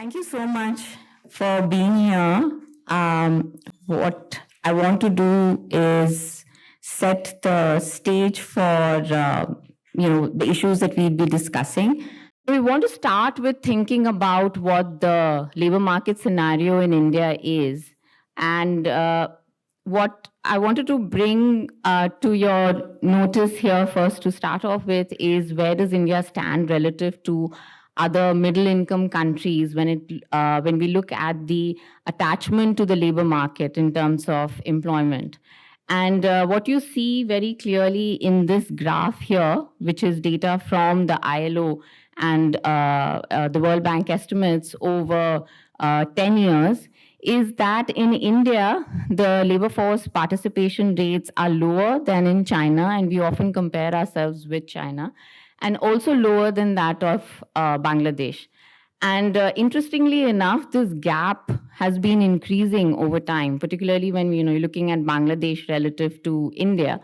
Thank you so much for being here. What I want to do is set the stage for the issues that we'll be discussing. We want to start with thinking about what the labor market scenario in India is, and what I wanted to bring to your notice here first to start off with is where does India stand relative to other middle income countries when we look at the attachment to the labor market in terms of employment. And what you see very clearly in this graph here, which is data from the ILO and the World Bank estimates over 10 years, is that in India, the labor force participation rates are lower than in China, and we often compare ourselves with China, and also lower than that of Bangladesh. And interestingly enough, this gap has been increasing over time, particularly when you're looking at Bangladesh relative to India.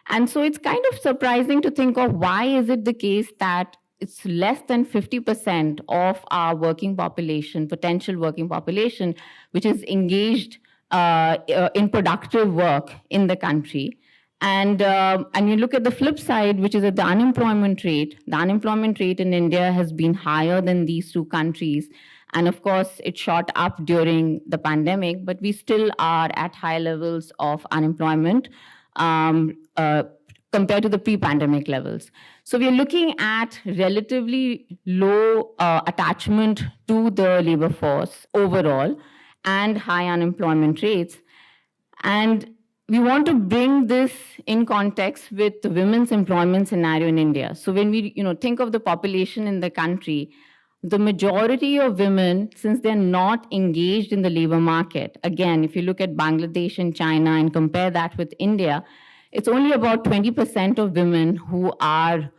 And so it's kind of surprising to think of why is it the case that it's less than 50% of our working population, potential working population, which is engaged in productive work in the country. And you look at the flip side, which is at the unemployment rate. The unemployment rate in India has been higher than these two countries. And of course, it shot up during the pandemic, but we still are at high levels of unemployment compared to the pre-pandemic levels. So we're looking at relatively low attachment to the labor force overall and high unemployment rates. And we want to bring this in context with the women's employment scenario in India. So when we think of the population in the country, the majority of women, since they're not engaged in the labor market, again, if you look at Bangladesh and China and compare that with India, it's only about 20% of women who are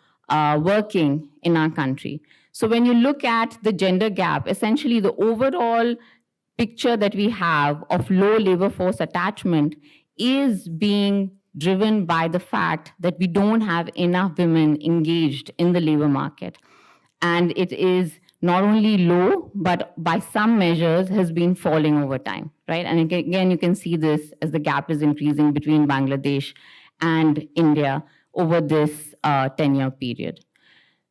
working in our country. So when you look at the gender gap, essentially the overall picture that we have of low labor force attachment is being driven by the fact that we don't have enough women engaged in the labor market. And it is not only low, but by some measures has been falling over time, right? And again, you can see this as the gap is increasing between Bangladesh and India over this 10-year period.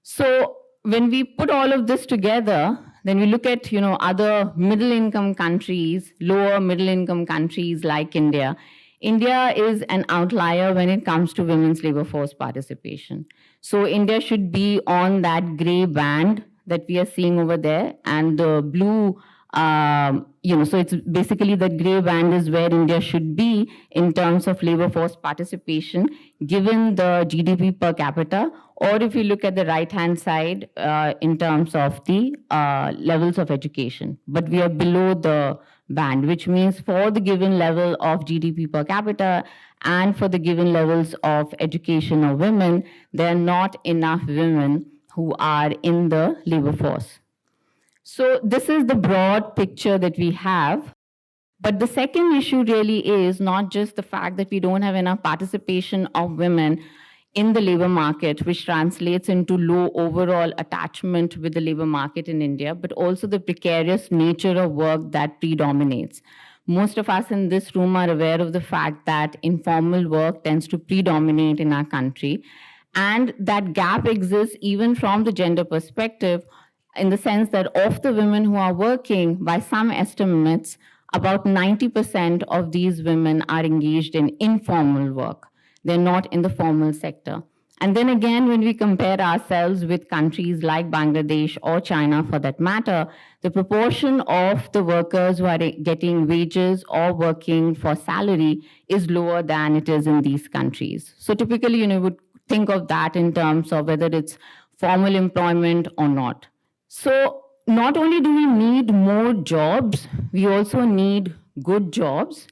So when we put all of this together, then we look at other middle-income countries, lower middle-income countries like India. India is an outlier when it comes to women's labor force participation. So India should be on that gray band that we are seeing over there, and the blue, so it's basically the gray band is where India should be in terms of labor force participation, given the GDP per capita, or if you look at the right-hand side, in terms of the levels of education. But we are below the band, which means for the given level of GDP per capita and for the given levels of education of women, there are not enough women who are in the labor force. So this is the broad picture that we have. But the second issue really is not just the fact that we don't have enough participation of women in the labor market, which translates into low overall attachment with the labor market in India, but also the precarious nature of work that predominates. Most of us in this room are aware of the fact that informal work tends to predominate in our country, and that gap exists even from the gender perspective, in the sense that of the women who are working, by some estimates, about 90% of these women are engaged in informal work. They're not in the formal sector. And then again, when we compare ourselves with countries like Bangladesh or China for that matter, the proportion of the workers who are getting wages or working for salary is lower than it is in these countries. So typically, you would think of that in terms of whether it's formal employment or not. So not only do we need more jobs, we also need good jobs.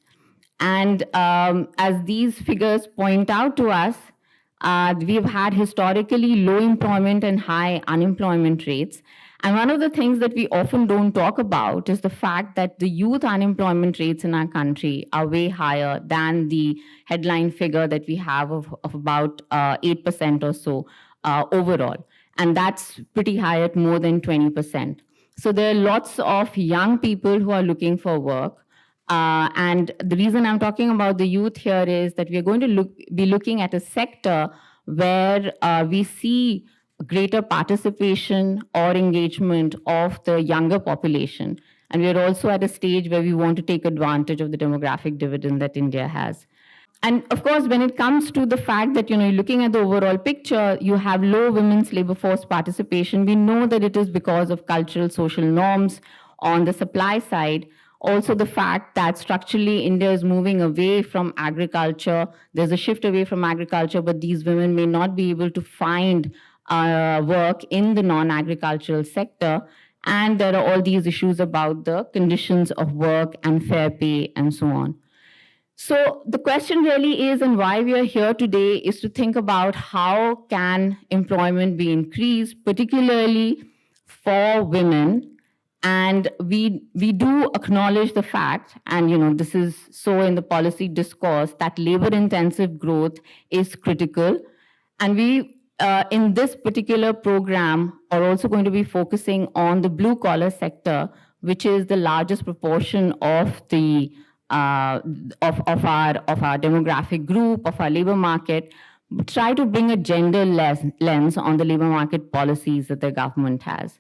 And as these figures point out to us, we've had historically low employment and high unemployment rates. And one of the things that we often don't talk about is the fact that the youth unemployment rates in our country are way higher than the headline figure that we have of about 8% or so overall. And that's pretty high at more than 20%. So there are lots of young people who are looking for work. And the reason I'm talking about the youth here is that we are going to be looking at a sector where we see greater participation or engagement of the younger population. And we're also at a stage where we want to take advantage of the demographic dividend that India has. And of course, when it comes to the fact that, looking at the overall picture, you have low women's labor force participation. We know that it is because of cultural, social norms on the supply side. Also, the fact that structurally India is moving away from agriculture. There's a shift away from agriculture, but these women may not be able to find work in the non-agricultural sector. And there are all these issues about the conditions of work and fair pay and so on. So the question really is, and why we are here today, is to think about how can employment be increased, particularly for women. And we do acknowledge the fact, and this is so in the policy discourse, that labor-intensive growth is critical. And we, in this particular program, are also going to be focusing on the blue-collar sector, which is the largest proportion of the of our demographic group, of our labor market, try to bring a gender lens on the labor market policies that the government has.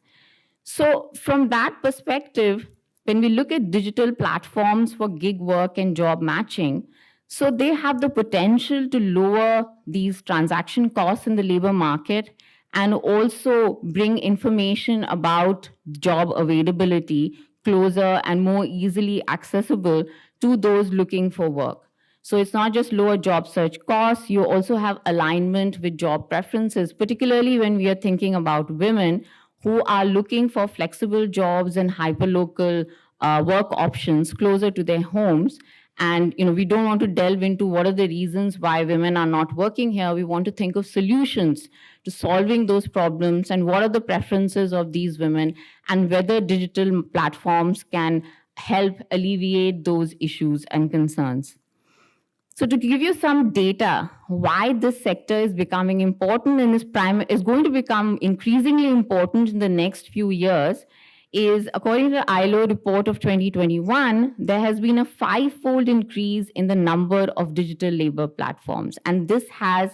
So from that perspective, when we look at digital platforms for gig work and job matching, so they have the potential to lower these transaction costs in the labor market and also bring information about job availability closer and more easily accessible to those looking for work. So it's not just lower job search costs, you also have alignment with job preferences, particularly when we are thinking about women who are looking for flexible jobs and hyperlocal work options closer to their homes. And we don't want to delve into what are the reasons why women are not working here. We want to think of solutions to solving those problems and what are the preferences of these women and whether digital platforms can help alleviate those issues and concerns. So to give you some data, why this sector is becoming important and is going to become increasingly important in the next few years is, according to the ILO report of 2021, there has been a 5-fold increase in the number of digital labor platforms. And this has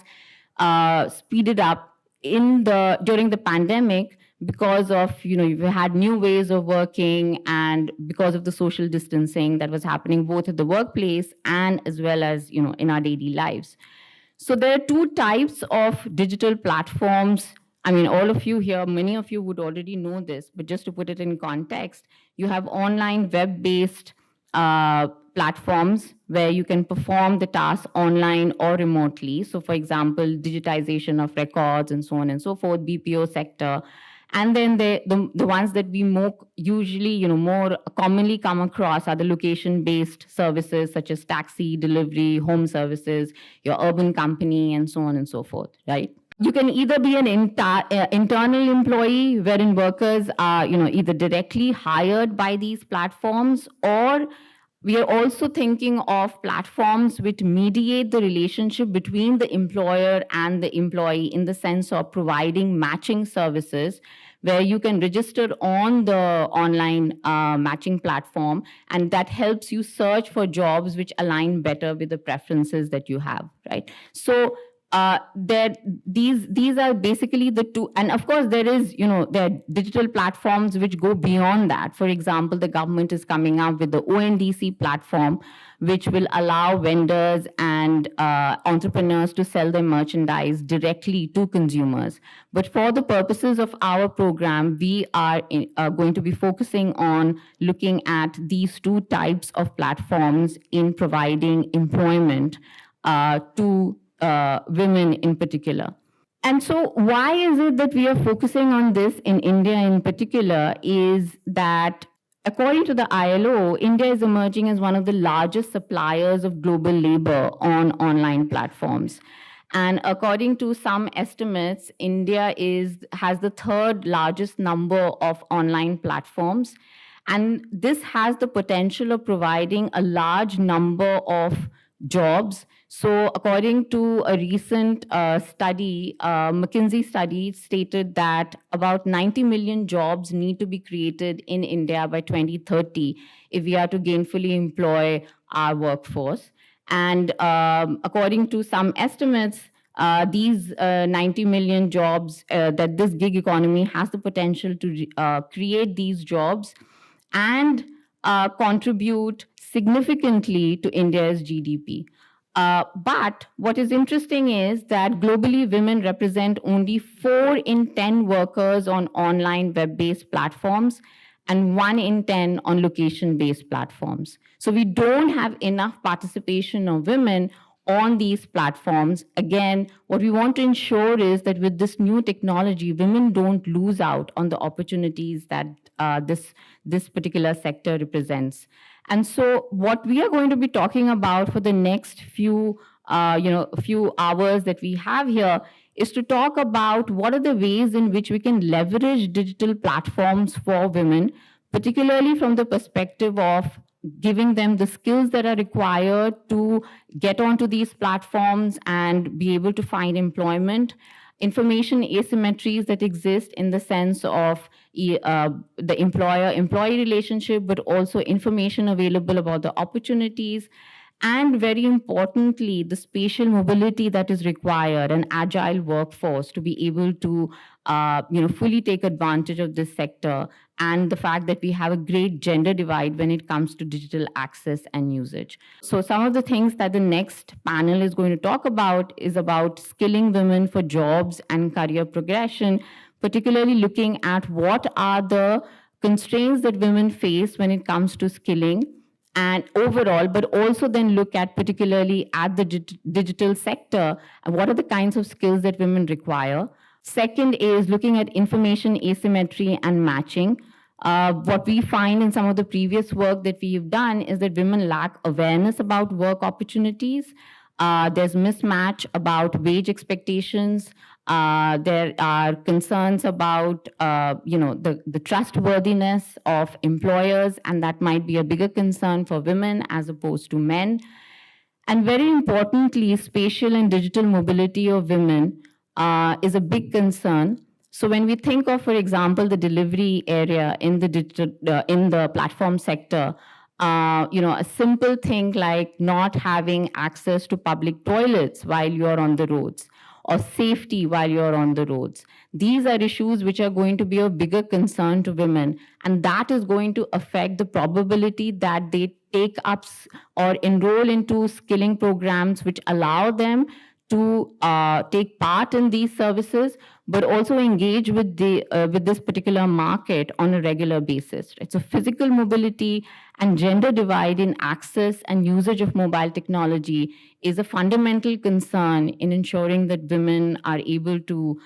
speeded up during the pandemic because of, we had new ways of working and because of the social distancing that was happening both at the workplace and as well as, in our daily lives. So there are two types of digital platforms. I mean, all of you here, many of you would already know this, but just to put it in context, you have online web-based platforms where you can perform the tasks online or remotely. So for example, digitization of records and so on and so forth, BPO sector. And then the ones that we more usually, more commonly come across are the location-based services such as taxi, delivery, home services, your urban company, and so on and so forth, right? You can either be an internal employee wherein workers are, either directly hired by these platforms, or we are also thinking of platforms which mediate the relationship between the employer and the employee in the sense of providing matching services where you can register on the online matching platform, and that helps you search for jobs which align better with the preferences that you have, right? So these are basically the two, and of course there are digital platforms which go beyond that. For example, the government is coming up with the ONDC platform, which will allow vendors and entrepreneurs to sell their merchandise directly to consumers. But for the purposes of our program, we are going to be focusing on looking at these two types of platforms in providing employment to women in particular. And so why is it that we are focusing on this in India in particular is that according to the ILO, India is emerging as one of the largest suppliers of global labor on online platforms. And according to some estimates, India has the third largest number of online platforms. And this has the potential of providing a large number of jobs So according to a recent study, McKinsey study stated that about 90 million jobs need to be created in India by 2030 if we are to gainfully employ our workforce. And according to some estimates, these 90 million jobs, that this gig economy has the potential to create these jobs and contribute significantly to India's GDP. But what is interesting is that globally, women represent only 4 in 10 workers on online web based platforms and 1 in 10 on location based platforms. So we don't have enough participation of women on these platforms. Again, what we want to ensure is that with this new technology, women don't lose out on the opportunities that this particular sector represents. And so, what we are going to be talking about for the next few hours that we have here is to talk about what are the ways in which we can leverage digital platforms for women, particularly from the perspective of giving them the skills that are required to get onto these platforms and be able to find employment, information asymmetries that exist in the sense of the employer-employee relationship, but also information available about the opportunities, and very importantly, the spatial mobility that is required, an agile workforce to be able to fully take advantage of this sector, and the fact that we have a great gender divide when it comes to digital access and usage. So some of the things that the next panel is going to talk about is about skilling women for jobs and career progression, particularly looking at what are the constraints that women face when it comes to skilling and overall, but also then look at particularly at the digital sector, what are the kinds of skills that women require. Second is looking at information asymmetry and matching. What we find in some of the previous work that we've done is that women lack awareness about work opportunities. There's mismatch about wage expectations. There are concerns about the trustworthiness of employers, and that might be a bigger concern for women as opposed to men. And very importantly, spatial and digital mobility of women is a big concern. So when we think of, for example, the delivery area in the digital in the platform sector, a simple thing like not having access to public toilets while you're on the roads, or safety while you're on the roads. These are issues which are going to be a bigger concern to women, and that is going to affect the probability that they take up or enroll into skilling programs which allow them to take part in these services, but also engage with this particular market on a regular basis. Right? So physical mobility and gender divide in access and usage of mobile technology is a fundamental concern in ensuring that women are able to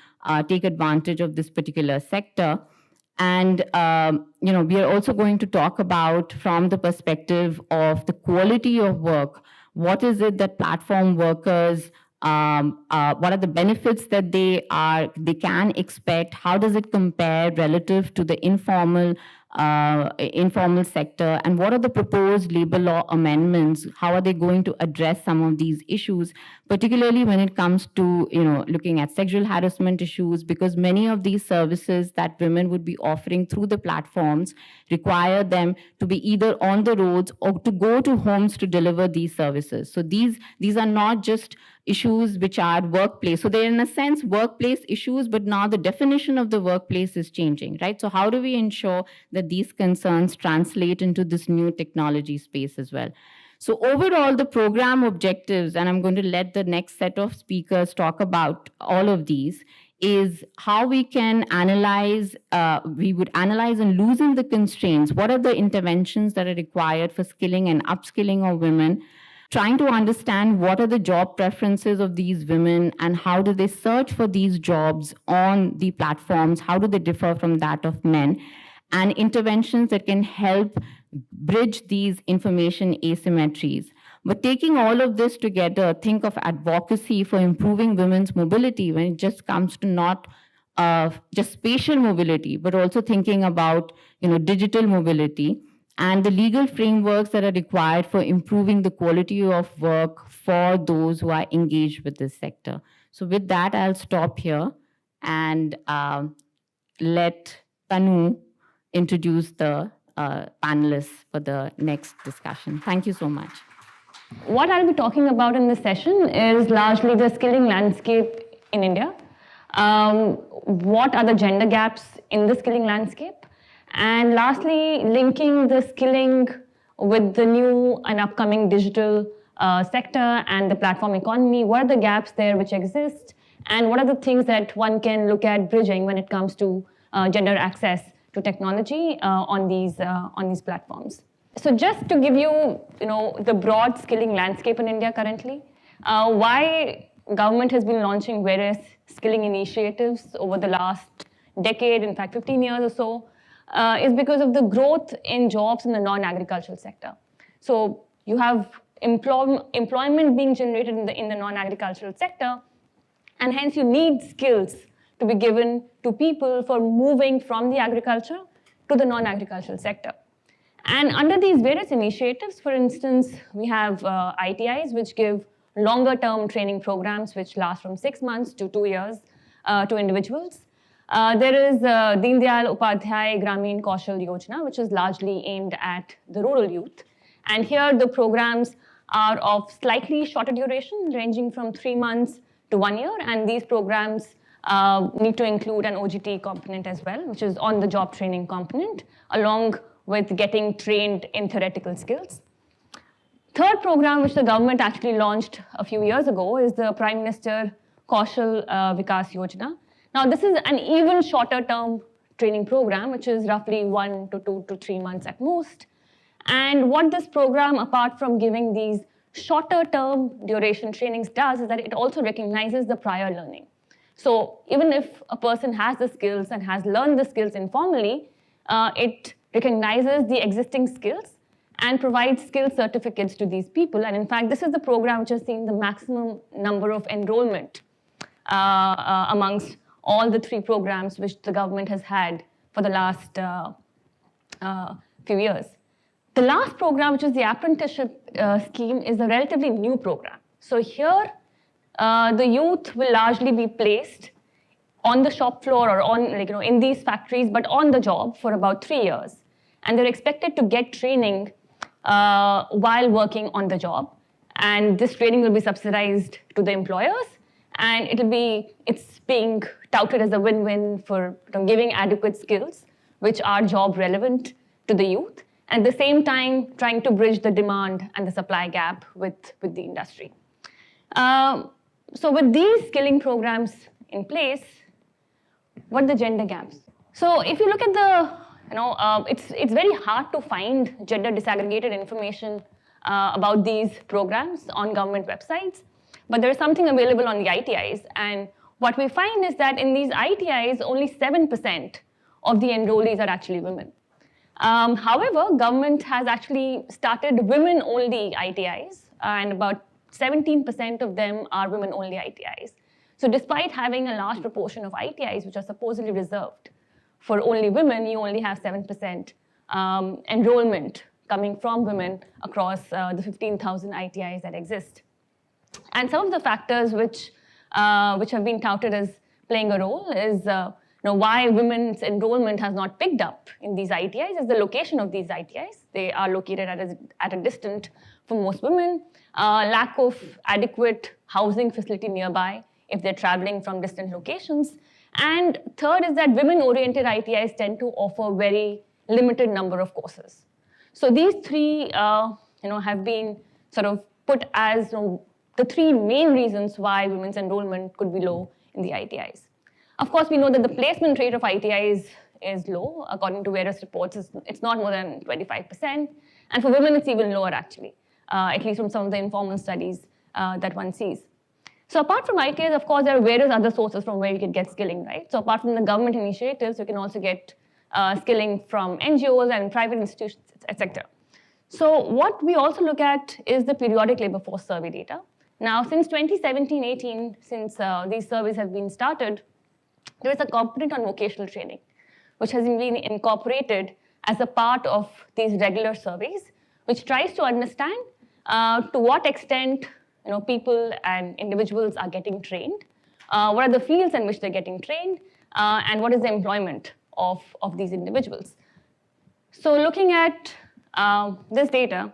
take advantage of this particular sector. And we are also going to talk about, from the perspective of the quality of work, what is it that platform workers what are the benefits that they can expect? How does it compare relative to the informal sector? And what are the proposed labor law amendments? How are they going to address some of these issues, particularly when it comes to looking at sexual harassment issues? Because many of these services that women would be offering through the platforms require them to be either on the roads or to go to homes to deliver these services. So these are not just issues which are workplace. So they're in a sense workplace issues, but now the definition of the workplace is changing, right? So how do we ensure that these concerns translate into this new technology space as well? So overall, the program objectives, and I'm going to let the next set of speakers talk about all of these, is how we can analyze, we would analyze and loosen the constraints. What are the interventions that are required for skilling and upskilling of women? Trying to understand what are the job preferences of these women and how do they search for these jobs on the platforms, how do they differ from that of men, and interventions that can help bridge these information asymmetries. But taking all of this together, think of advocacy for improving women's mobility when it just comes to not just spatial mobility, but also thinking about digital mobility. and the legal frameworks that are required for improving the quality of work for those who are engaged with this sector. So with that, I'll stop here and let Tanu introduce the panelists for the next discussion. Thank you so much. What I'll be talking about in this session is largely the skilling landscape in India. What are the gender gaps in the skilling landscape? And lastly, linking the skilling with the new and upcoming digital sector and the platform economy. What are the gaps there which exist? And what are the things that one can look at bridging when it comes to gender access to technology on these platforms? So just to give you, the broad skilling landscape in India currently, why government has been launching various skilling initiatives over the last decade, in fact 15 years or so, is because of the growth in jobs in the non-agricultural sector. So you have employment being generated in the non-agricultural sector, and hence you need skills to be given to people for moving from the agriculture to the non-agricultural sector. And under these various initiatives, for instance, we have ITIs, which give longer-term training programs, which last from 6 months to 2 years to individuals. There is Deen Dayal Upadhyay Gramin Kaushal Yojana, which is largely aimed at the rural youth. And here the programs are of slightly shorter duration, ranging from 3 months to 1 year. And these programs need to include an OGT component as well, which is on-the-job training component, along with getting trained in theoretical skills. Third program, which the government actually launched a few years ago, is the Prime Minister Kaushal Vikas Yojana. Now, this is an even shorter term training program, which is roughly 1 to 2 to 3 months at most. And what this program, apart from giving these shorter term duration trainings does, is that it also recognizes the prior learning. So even if a person has the skills and has learned the skills informally, it recognizes the existing skills and provides skill certificates to these people. And in fact, this is the program which has seen the maximum number of enrollment amongst all the 3 programs which the government has had for the last few years. The last program, which is the apprenticeship scheme, is a relatively new program. So here, the youth will largely be placed on the shop floor or on, in these factories, but on the job for about 3 years. And they're expected to get training while working on the job. And this training will be subsidized to the employers. And it's being touted as a win-win for giving adequate skills, which are job relevant to the youth. And at the same time, trying to bridge the demand and the supply gap with the industry. So with these skilling programs in place, what are the gender gaps? So if you look at the, it's very hard to find gender disaggregated information about these programs on government websites, but there is something available on the ITIs. And what we find is that in these ITIs, only 7% of the enrollees are actually women. However, government has actually started women-only ITIs, and about 17% of them are women-only ITIs. So despite having a large proportion of ITIs, which are supposedly reserved for only women, you only have 7% enrollment coming from women across the 15,000 ITIs that exist. And some of the factors which have been touted as playing a role is why women's enrollment has not picked up in these ITIs is the location of these ITIs. They are located at a distance for most women, lack of adequate housing facility nearby if they're traveling from distant locations. And third is that women-oriented ITIs tend to offer very limited number of courses. So these 3 have been sort of put as the 3 main reasons why women's enrollment could be low in the ITIs. Of course, we know that the placement rate of ITIs is low. According to various reports, it's not more than 25%. And for women, it's even lower, actually, at least from some of the informal studies that one sees. So apart from ITIs, of course, there are various other sources from where you can get skilling, right? So apart from the government initiatives, you can also get skilling from NGOs and private institutions, etc. So what we also look at is the periodic labor force survey data. Now, since 2017-18, since these surveys have been started, there is a component on vocational training, which has been incorporated as a part of these regular surveys, which tries to understand to what extent people and individuals are getting trained, what are the fields in which they're getting trained, and what is the employment of these individuals. So looking at this data,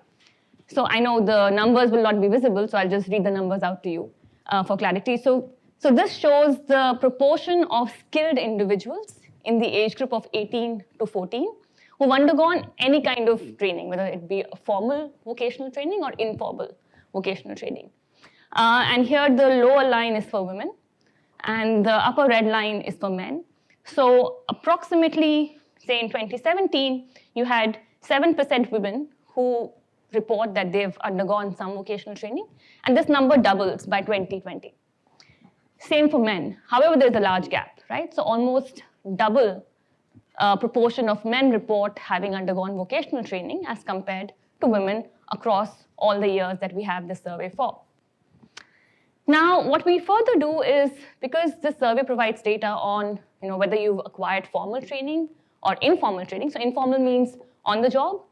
so I know the numbers will not be visible, so I'll just read the numbers out to you for clarity. So this shows the proportion of skilled individuals in the age group of 18 to 14 who've undergone any kind of training, whether it be a formal vocational training or informal vocational training. And here the lower line is for women, and the upper red line is for men. So approximately, say in 2017, you had 7% women who report that they've undergone some vocational training, and this number doubles by 2020. Same for men. However, there's a large gap, right? So almost double proportion of men report having undergone vocational training as compared to women across all the years that we have this survey for. Now, what we further do is, because this survey provides data on whether you've acquired formal training or informal training. So informal means on the job,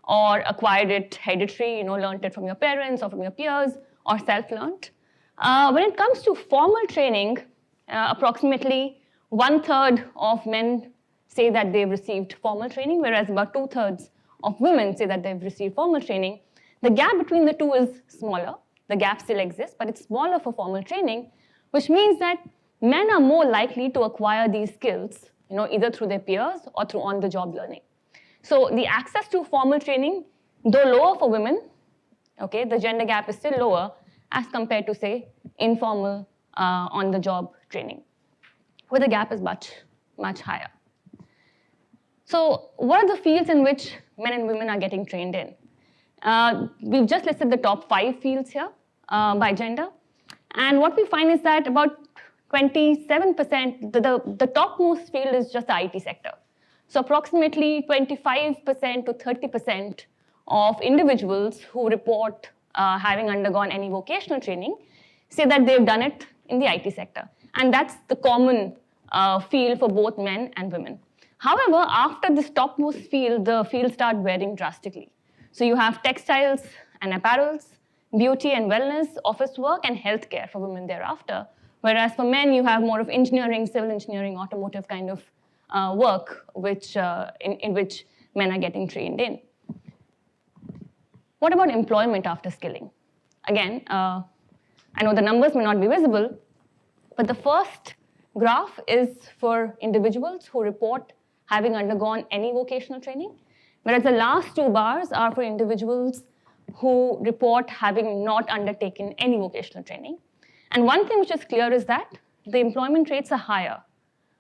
or acquired it hereditary, learned it from your parents or from your peers, or self-learned. When it comes to formal training, approximately 1/3 of men say that they've received formal training, whereas about 2/3 of women say that they've received formal training. The gap between the two is smaller. The gap still exists, but it's smaller for formal training, which means that men are more likely to acquire these skills, either through their peers or through on-the-job learning. So the access to formal training, though lower for women, okay, the gender gap is still lower as compared to, say, informal on-the-job training, where the gap is much, much higher. So what are the fields in which men and women are getting trained in? We've just listed the top 5 fields here by gender. And what we find is that about 27%, the topmost field is just the IT sector. So approximately 25% to 30% of individuals who report having undergone any vocational training say that they've done it in the IT sector. And that's the common field for both men and women. However, after this topmost field, the fields start varying drastically. So you have textiles and apparels, beauty and wellness, office work, and healthcare for women thereafter. Whereas for men, you have more of engineering, civil engineering, automotive kind of work, in which men are getting trained in. What about employment after skilling? Again, I know the numbers may not be visible, but the first graph is for individuals who report having undergone any vocational training, whereas the last 2 bars are for individuals who report having not undertaken any vocational training. And one thing which is clear is that the employment rates are higher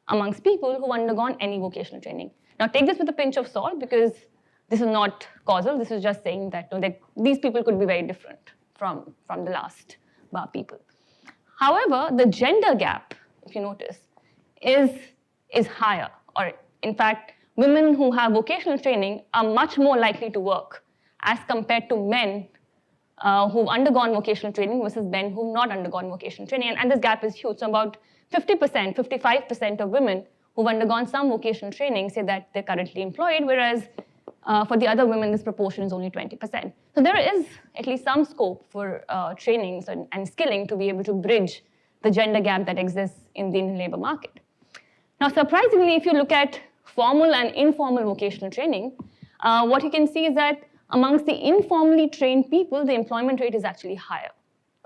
amongst people who undergone any vocational training. Now take this with a pinch of salt, because this is not causal. This is just saying that, that these people could be very different from the last bar people. However, the gender gap, if you notice, is higher. Or in fact, women who have vocational training are much more likely to work as compared to men who've undergone vocational training versus men who've not undergone vocational training. And this gap is huge. So about 50%, 55% of women who've undergone some vocational training say that they're currently employed, whereas for the other women, this proportion is only 20%. So there is at least some scope for trainings and skilling to be able to bridge the gender gap that exists in the Indian labor market. Now, surprisingly, if you look at formal and informal vocational training, what you can see is that amongst the informally trained people, the employment rate is actually higher.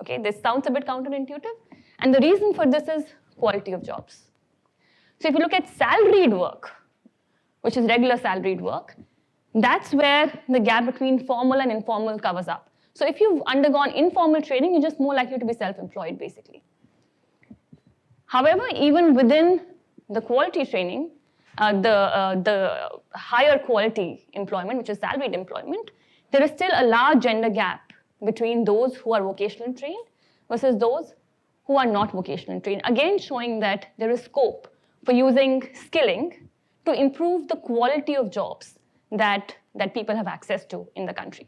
Okay, this sounds a bit counterintuitive, and the reason for this is quality of jobs. So if you look at salaried work, which is regular salaried work, that's where the gap between formal and informal covers up. So if you've undergone informal training, you're just more likely to be self-employed, basically. However, even within the quality training, the higher quality employment, which is salaried employment, there is still a large gender gap between those who are vocational trained versus those who are not vocational trained. Again, showing that there is scope for using skilling to improve the quality of jobs that people have access to in the country.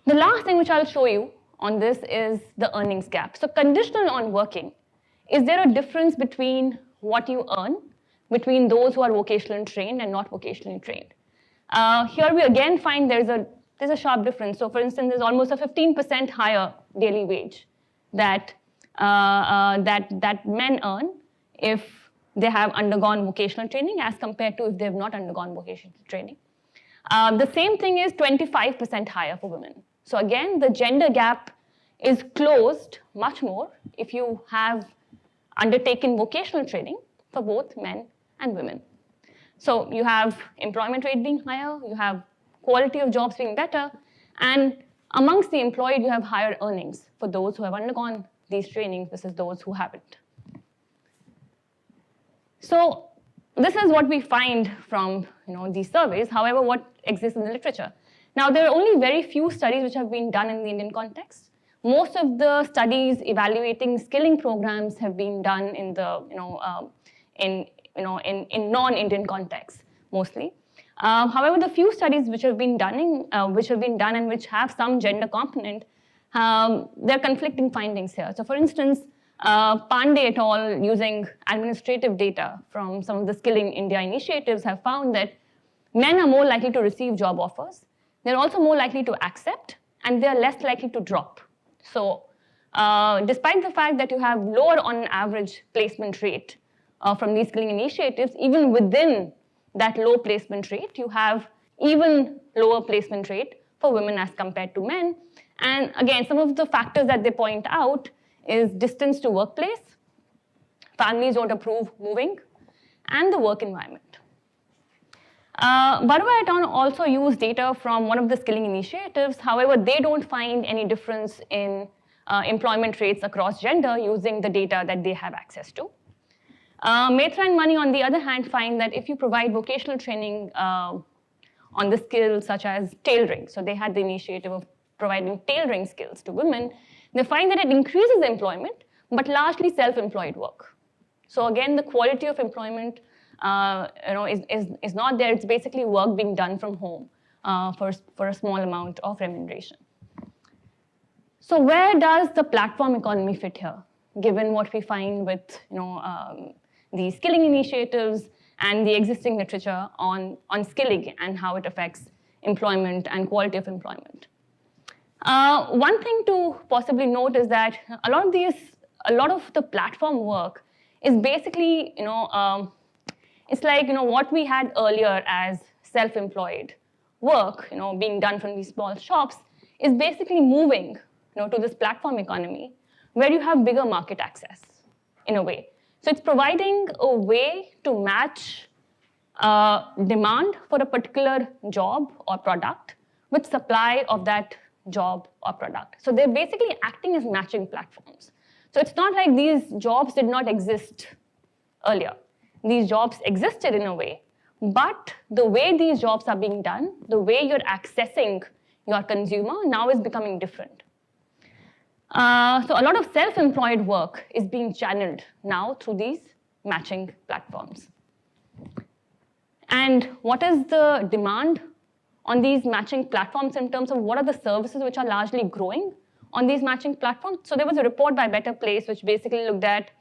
The last thing which I'll show you on this is the earnings gap. So conditional on working, is there a difference between what you earn between those who are vocationally trained and not vocationally trained? Here we again find there's a sharp difference. So for instance, there's almost a 15% higher daily wage that men earn if they have undergone vocational training as compared to if they have not undergone vocational training. The same thing is 25% higher for women. So again, the gender gap is closed much more if you have undertaken vocational training for both men and women. So you have employment rate being higher, you have quality of jobs being better, and amongst the employed, you have higher earnings for those who have undergone these trainings versus those who haven't. So this is what we find from these surveys. However, what exists in the literature? Now, there are only very few studies which have been done in the Indian context. Most of the studies evaluating skilling programs have been done in the in non-Indian contexts mostly. However, the few studies which have been done and which have some gender component, there are conflicting findings here. So, for instance, Pandey et al. Using administrative data from some of the Skilling India initiatives have found that men are more likely to receive job offers. They're also more likely to accept, and they're less likely to drop. So, despite the fact that you have lower on average placement rate from these skilling initiatives, even within that low placement rate, you have even lower placement rate for women as compared to men. And again, some of the factors that they point out is distance to workplace, families don't approve moving, and the work environment. Bhavya et al. Also use data from one of the skilling initiatives. However, they don't find any difference in employment rates across gender using the data that they have access to. Mehta and Mani, on the other hand, find that if you provide vocational training on the skills such as tailoring, so they had the initiative of providing tailoring skills to women, they find that it increases employment, but largely self-employed work. So again, the quality of employment is not there. It's basically work being done from home for a small amount of remuneration. So where does the platform economy fit here, given what we find with the skilling initiatives and the existing literature on skilling and how it affects employment and quality of employment? One thing to possibly note is that a lot of the platform work is basically it's like what we had earlier as self-employed work being done from these small shops is basically moving to this platform economy where you have bigger market access in a way. So it's providing a way to match demand for a particular job or product with supply of that job or product. So they're basically acting as matching platforms. So it's not like these jobs did not exist earlier. These jobs existed in a way, but the way these jobs are being done, the way you're accessing your consumer now is becoming different. So a lot of self-employed work is being channeled now through these matching platforms. And what is the demand on these matching platforms in terms of what are the services which are largely growing on these matching platforms? So there was a report by Better Place which basically looked at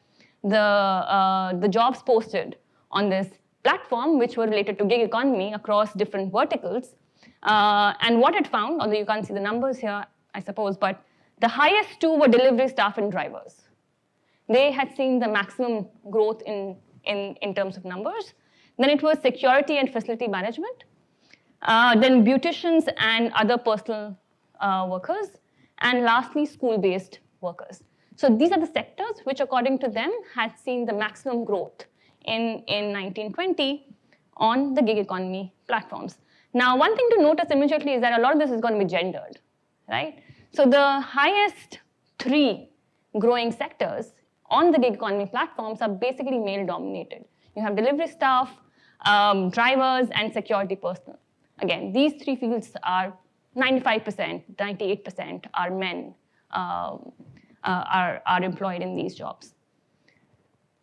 the jobs posted on this platform which were related to gig economy across different verticals. And what it found, although you can't see the numbers here, I suppose, but the highest two were delivery staff and drivers. They had seen the maximum growth in terms of numbers. Then it was security and facility management. Then beauticians and other personal workers. And lastly, school-based workers. So these are the sectors which, according to them, had seen the maximum growth in 1920 on the gig economy platforms. Now, one thing to notice immediately is that a lot of this is going to be gendered, right? So the highest three growing sectors on the gig economy platforms are basically male-dominated. You have delivery staff, drivers, and security personnel. Again, these three fields are 95%, 98% are men are employed in these jobs.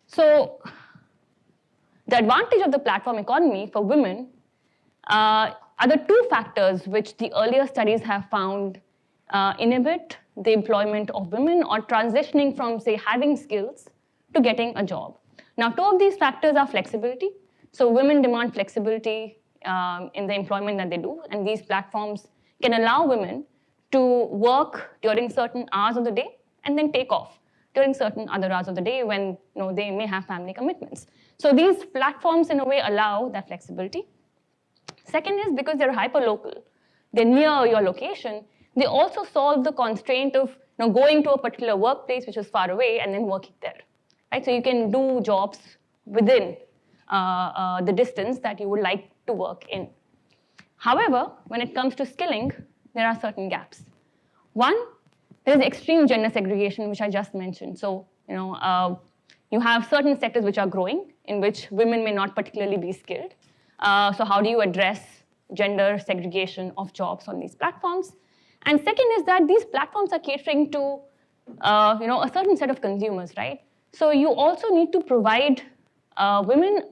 So the advantage of the platform economy for women are the two factors which the earlier studies have found inhibit the employment of women or transitioning from, say, having skills to getting a job. Now, two of these factors are flexibility. So women demand flexibility in the employment that they do. And these platforms can allow women to work during certain hours of the day and then take off during certain other hours of the day when they may have family commitments. So these platforms in a way allow that flexibility. Second is because they're hyper-local, they're near your location, they also solve the constraint of going to a particular workplace which is far away and then working there. Right? So you can do jobs within the distance that you would like to work in. However, when it comes to skilling, there are certain gaps. One, there is extreme gender segregation, which I just mentioned. So you have certain sectors which are growing, in which women may not particularly be skilled. So how do you address gender segregation of jobs on these platforms? And second is that these platforms are catering to a certain set of consumers, right? So you also need to provide women,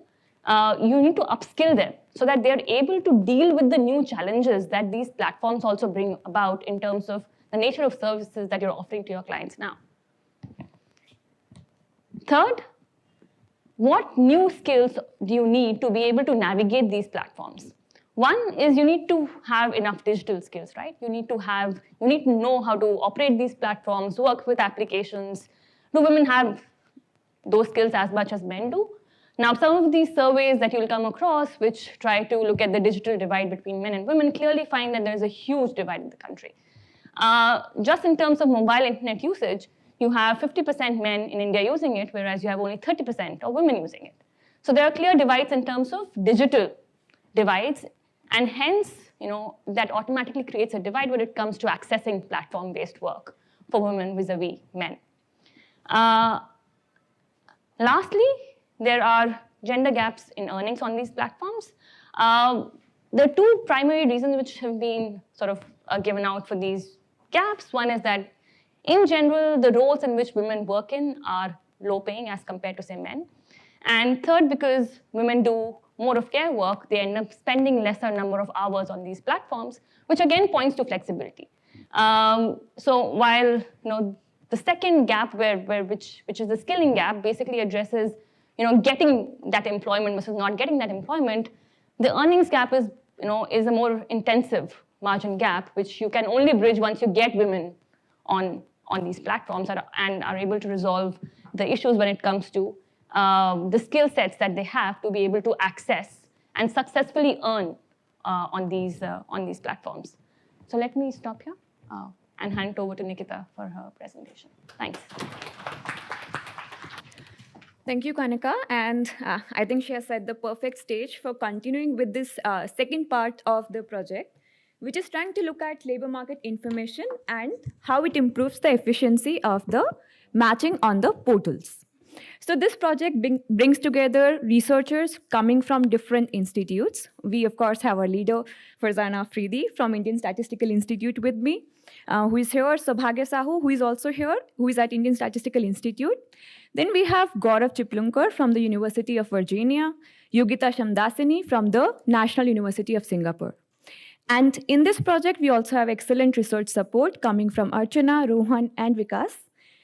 you need to upskill them so that they're able to deal with the new challenges that these platforms also bring about in terms of the nature of services that you're offering to your clients now. Third, what new skills do you need to be able to navigate these platforms? One is you need to have enough digital skills, right? You need to know how to operate these platforms, work with applications. Do women have those skills as much as men do? Now, some of these surveys that you'll come across, which try to look at the digital divide between men and women, clearly find that there's a huge divide in the country. Just in terms of mobile internet usage, you have 50% men in India using it, whereas you have only 30% of women using it. So there are clear divides in terms of digital divides, and hence, that automatically creates a divide when it comes to accessing platform-based work for women vis-a-vis men. Lastly, there are gender gaps in earnings on these platforms. There are two primary reasons which have been sort of given out for these gaps. One is that, in general, the roles in which women work in are low paying as compared to, say, men. And third, because women do more of care work, they end up spending lesser number of hours on these platforms, which again points to flexibility. So while the second gap, which is the skilling gap, basically addresses getting that employment versus not getting that employment, the earnings gap is a more intensive margin gap, which you can only bridge once you get women on these platforms and are able to resolve the issues when it comes to the skill sets that they have to be able to access and successfully earn on these platforms. So let me stop here and hand it over to Nikita for her presentation. Thanks. Thank you, Kanika. And I think she has set the perfect stage for continuing with this second part of the project, which is trying to look at labor market information and how it improves the efficiency of the matching on the portals. So this project brings together researchers coming from different institutes. We, of course, have our leader, Farzana Afridi from Indian Statistical Institute with me, who is here, Saubhagya Sahu, who is also here, who is at Indian Statistical Institute. Then we have Gaurav Chiplunkar from the University of Virginia, Yogita Shamdasini from the National University of Singapore. And in this project, we also have excellent research support coming from Archana, Rohan, and Vikas.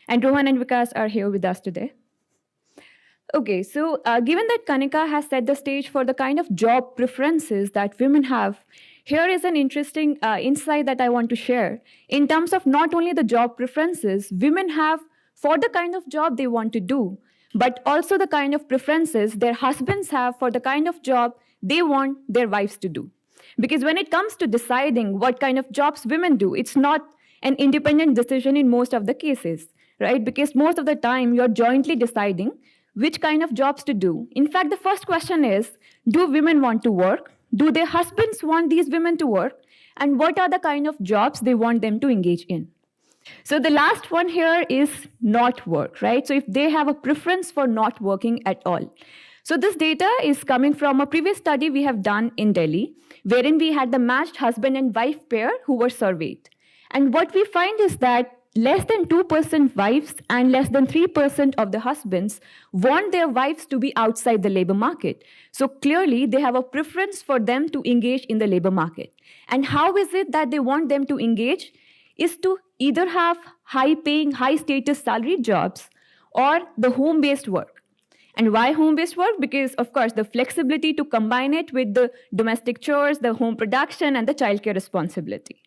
And Rohan and Vikas are here with us today. Okay, so given that Kanika has set the stage for the kind of job preferences that women have, here is an interesting insight that I want to share. In terms of not only the job preferences women have for the kind of job they want to do, but also the kind of preferences their husbands have for the kind of job they want their wives to do. Because when it comes to deciding what kind of jobs women do, it's not an independent decision in most of the cases, right? Because most of the time you're jointly deciding which kind of jobs to do. In fact, the first question is, do women want to work? Do their husbands want these women to work? And what are the kind of jobs they want them to engage in? So the last one here is not work, right? So if they have a preference for not working at all. So this data is coming from a previous study we have done in Delhi, wherein we had the matched husband and wife pair who were surveyed. And what we find is that less than 2% wives and less than 3% of the husbands want their wives to be outside the labor market. So clearly, they have a preference for them to engage in the labor market. And how is it that they want them to engage? Is to either have high-paying, high-status salaried jobs or the home-based work. And why home-based work? Because, of course, the flexibility to combine it with the domestic chores, the home production, and the childcare responsibility.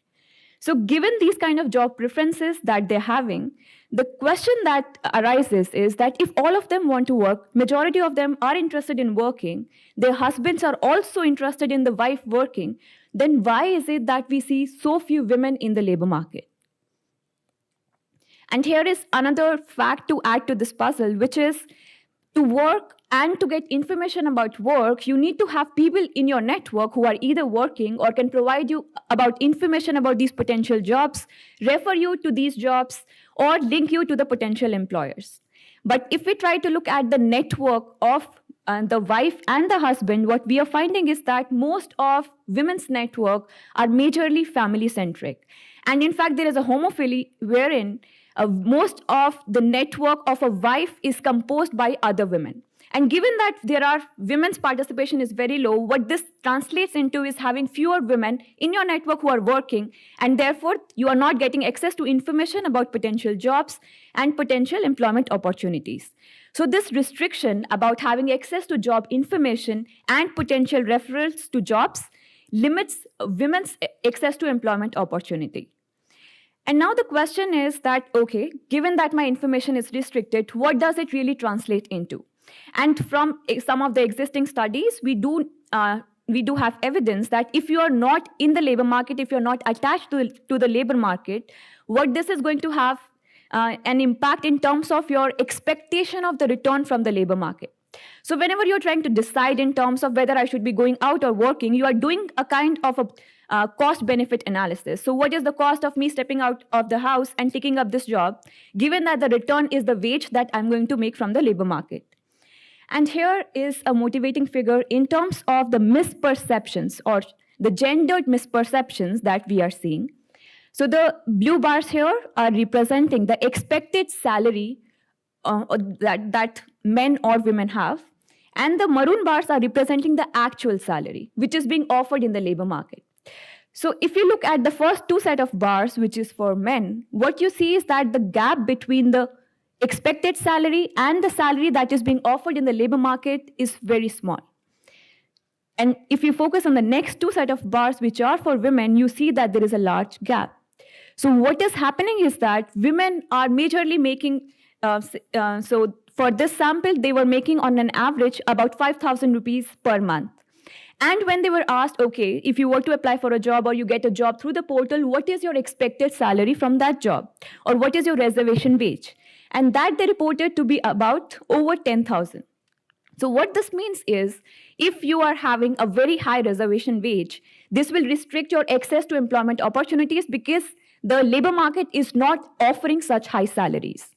So given these kind of job preferences that they're having, the question that arises is that if all of them want to work, majority of them are interested in working, their husbands are also interested in the wife working, then why is it that we see so few women in the labor market? And here is another fact to add to this puzzle, which is to work and to get information about work, you need to have people in your network who are either working or can provide you about information about these potential jobs, refer you to these jobs, or link you to the potential employers. But if we try to look at the network of the wife and the husband, what we are finding is that most of women's network are majorly family-centric. And in fact, there is a homophily wherein most of the network of a wife is composed by other women. And given that there are women's participation is very low, what this translates into is having fewer women in your network who are working, and therefore you are not getting access to information about potential jobs and potential employment opportunities. So this restriction about having access to job information and potential referrals to jobs limits women's access to employment opportunity. And now the question is that, okay, given that my information is restricted, what does it really translate into? And from some of the existing studies, we do have evidence that if you are not in the labor market, if you're not attached to the labor market, what this is going to have an impact in terms of your expectation of the return from the labor market. So whenever you're trying to decide in terms of whether I should be going out or working, you are doing a kind of a cost-benefit analysis. So what is the cost of me stepping out of the house and taking up this job, given that the return is the wage that I'm going to make from the labor market? And here is a motivating figure in terms of the misperceptions or the gendered misperceptions that we are seeing. So the blue bars here are representing the expected salary that men or women have. And the maroon bars are representing the actual salary, which is being offered in the labor market. So if you look at the first two set of bars, which is for men, what you see is that the gap between the expected salary and the salary that is being offered in the labor market is very small. And if you focus on the next two set of bars, which are for women, you see that there is a large gap. So what is happening is that women are majorly making, so for this sample, they were making on an average about 5,000 rupees per month. And when they were asked, okay, if you were to apply for a job or you get a job through the portal, what is your expected salary from that job? Or what is your reservation wage? And that they reported to be about over 10,000. So what this means is, if you are having a very high reservation wage, this will restrict your access to employment opportunities because the labor market is not offering such high salaries.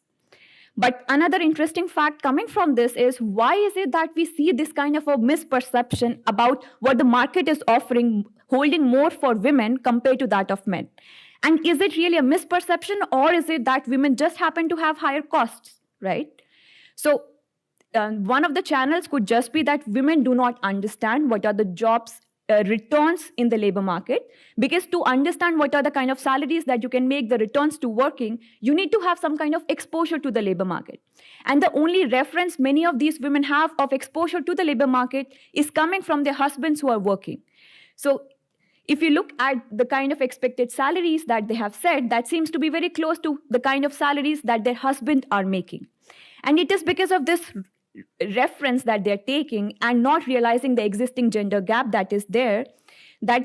But another interesting fact coming from this is, why is it that we see this kind of a misperception about what the market is offering, holding more for women compared to that of men? And is it really a misperception, or is it that women just happen to have higher costs, right? So one of the channels could just be that women do not understand what are the jobs returns in the labor market, because to understand what are the kind of salaries that you can make the returns to working, you need to have some kind of exposure to the labor market. And the only reference many of these women have of exposure to the labor market is coming from their husbands who are working. So if you look at the kind of expected salaries that they have said, that seems to be very close to the kind of salaries that their husbands are making. And it is because of this reference that they're taking and not realizing the existing gender gap that is there, that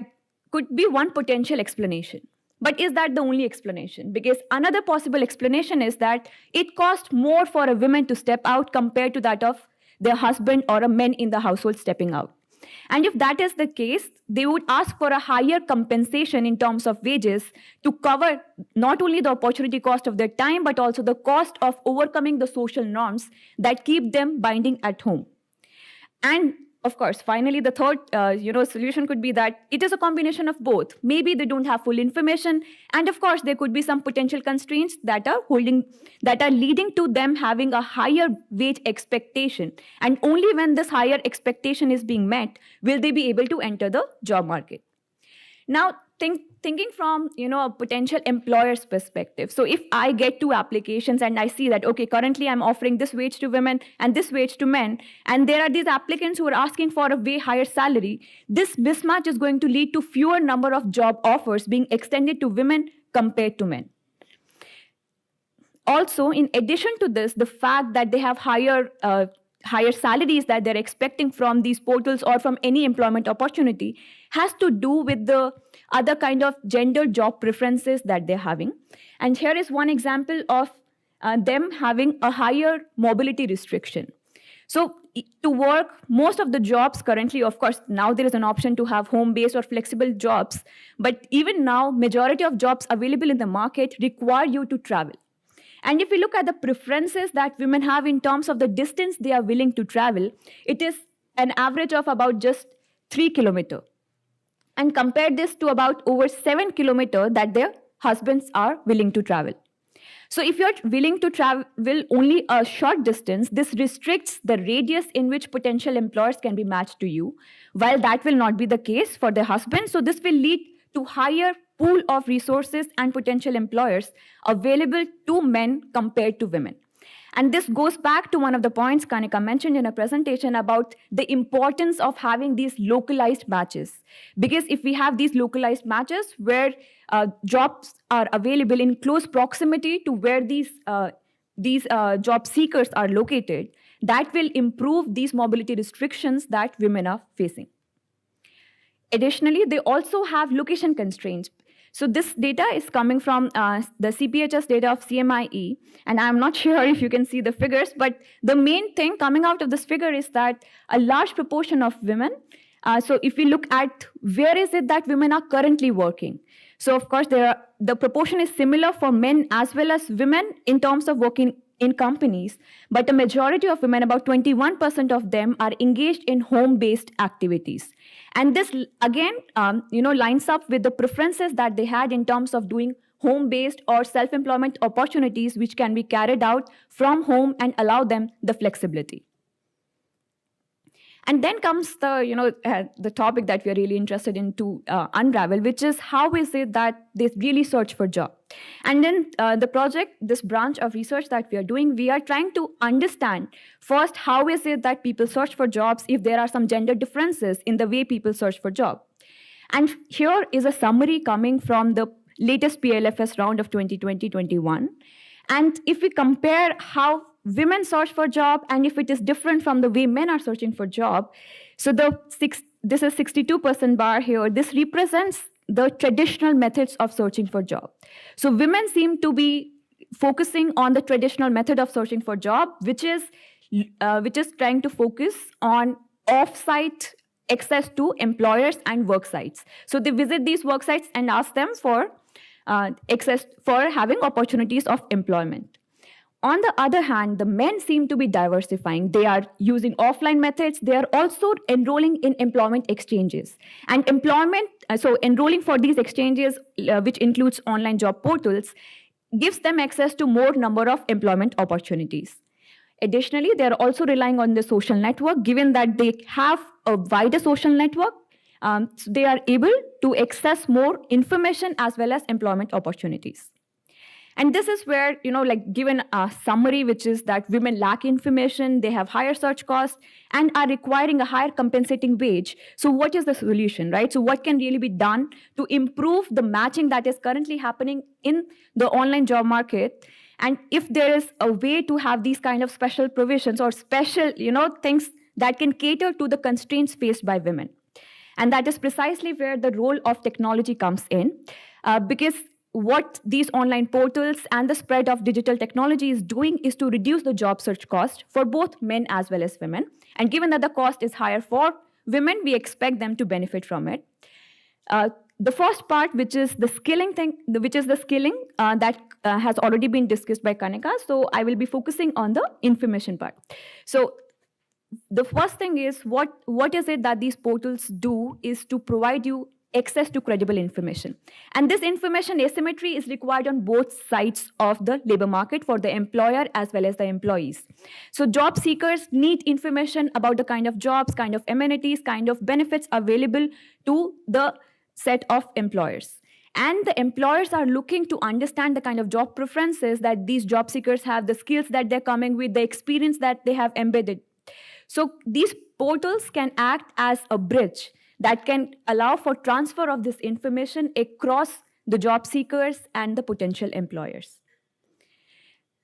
could be one potential explanation. But is that the only explanation? Because another possible explanation is that it costs more for a woman to step out compared to that of their husband or a man in the household stepping out. And if that is the case, they would ask for a higher compensation in terms of wages to cover not only the opportunity cost of their time, but also the cost of overcoming the social norms that keep them binding at home. And of course, finally, the third solution could be that it is a combination of both. Maybe they don't have full information, and of course, there could be some potential constraints that are leading to them having a higher wage expectation. And only when this higher expectation is being met will they be able to enter the job market. Now, thinking from a potential employer's perspective. So if I get 2 applications and I see that, okay, currently I'm offering this wage to women and this wage to men, and there are these applicants who are asking for a way higher salary, this mismatch is going to lead to fewer number of job offers being extended to women compared to men. Also, in addition to this, the fact that they have higher salaries that they're expecting from these portals or from any employment opportunity has to do with the other kind of gender job preferences that they're having. And here is one example of them having a higher mobility restriction. So to work, most of the jobs currently, of course, now there is an option to have home-based or flexible jobs, but even now, majority of jobs available in the market require you to travel. And if we look at the preferences that women have in terms of the distance they are willing to travel, it is an average of about just 3 kilometers. And compare this to about over 7 kilometers that their husbands are willing to travel. So if you're willing to travel only a short distance, this restricts the radius in which potential employers can be matched to you, while that will not be the case for the husband. So this will lead to higher pool of resources and potential employers available to men compared to women. And this goes back to one of the points Kanika mentioned in her presentation about the importance of having these localized matches. Because if we have these localized matches where jobs are available in close proximity to where these job seekers are located, that will improve these mobility restrictions that women are facing. Additionally, they also have location constraints. So this data is coming from the CPHS data of CMIE, and I'm not sure if you can see the figures, but the main thing coming out of this figure is that a large proportion of women, so if we look at where is it that women are currently working, so of course the proportion is similar for men as well as women in terms of working in companies, but a majority of women, about 21% of them, are engaged in home-based activities. And this, again, lines up with the preferences that they had in terms of doing home-based or self-employment opportunities which can be carried out from home and allow them the flexibility. And then comes the topic that we are really interested in to unravel, which is how is it that they really search for job. And then the project, this branch of research that we are doing, we are trying to understand first how is it that people search for jobs if there are some gender differences in the way people search for job. And here is a summary coming from the latest PLFS round of 2020-21. And if we compare how women search for job and if it is different from the way men are searching for job, so this is 62% bar here. This represents the traditional methods of searching for job. So women seem to be focusing on the traditional method of searching for job, which is trying to focus on off-site access to employers and work sites. So they visit these work sites and ask them for access for having opportunities of employment. On the other hand, the men seem to be diversifying. They are using offline methods. They are also enrolling in employment exchanges. And so enrolling for these exchanges, which includes online job portals, gives them access to more number of employment opportunities. Additionally, they are also relying on the social network. Given that they have a wider social network, they are able to access more information as well as employment opportunities. And this is where, given a summary, which is that women lack information, they have higher search costs, and are requiring a higher compensating wage. So what is the solution, right? So what can really be done to improve the matching that is currently happening in the online job market? And if there is a way to have these kind of special provisions or special, things that can cater to the constraints faced by women. And that is precisely where the role of technology comes in, because what these online portals and the spread of digital technology is doing is to reduce the job search cost for both men as well as women. And given that the cost is higher for women, we expect them to benefit from it. The first part, which is the skilling that has already been discussed by Kanika. So I will be focusing on the information part. So the first thing is what is it that these portals do is to provide you access to credible information. And this information asymmetry is required on both sides of the labor market for the employer as well as the employees. So job seekers need information about the kind of jobs, kind of amenities, kind of benefits available to the set of employers. And the employers are looking to understand the kind of job preferences that these job seekers have, the skills that they're coming with, the experience that they have embedded. So these portals can act as a bridge that can allow for transfer of this information across the job seekers and the potential employers.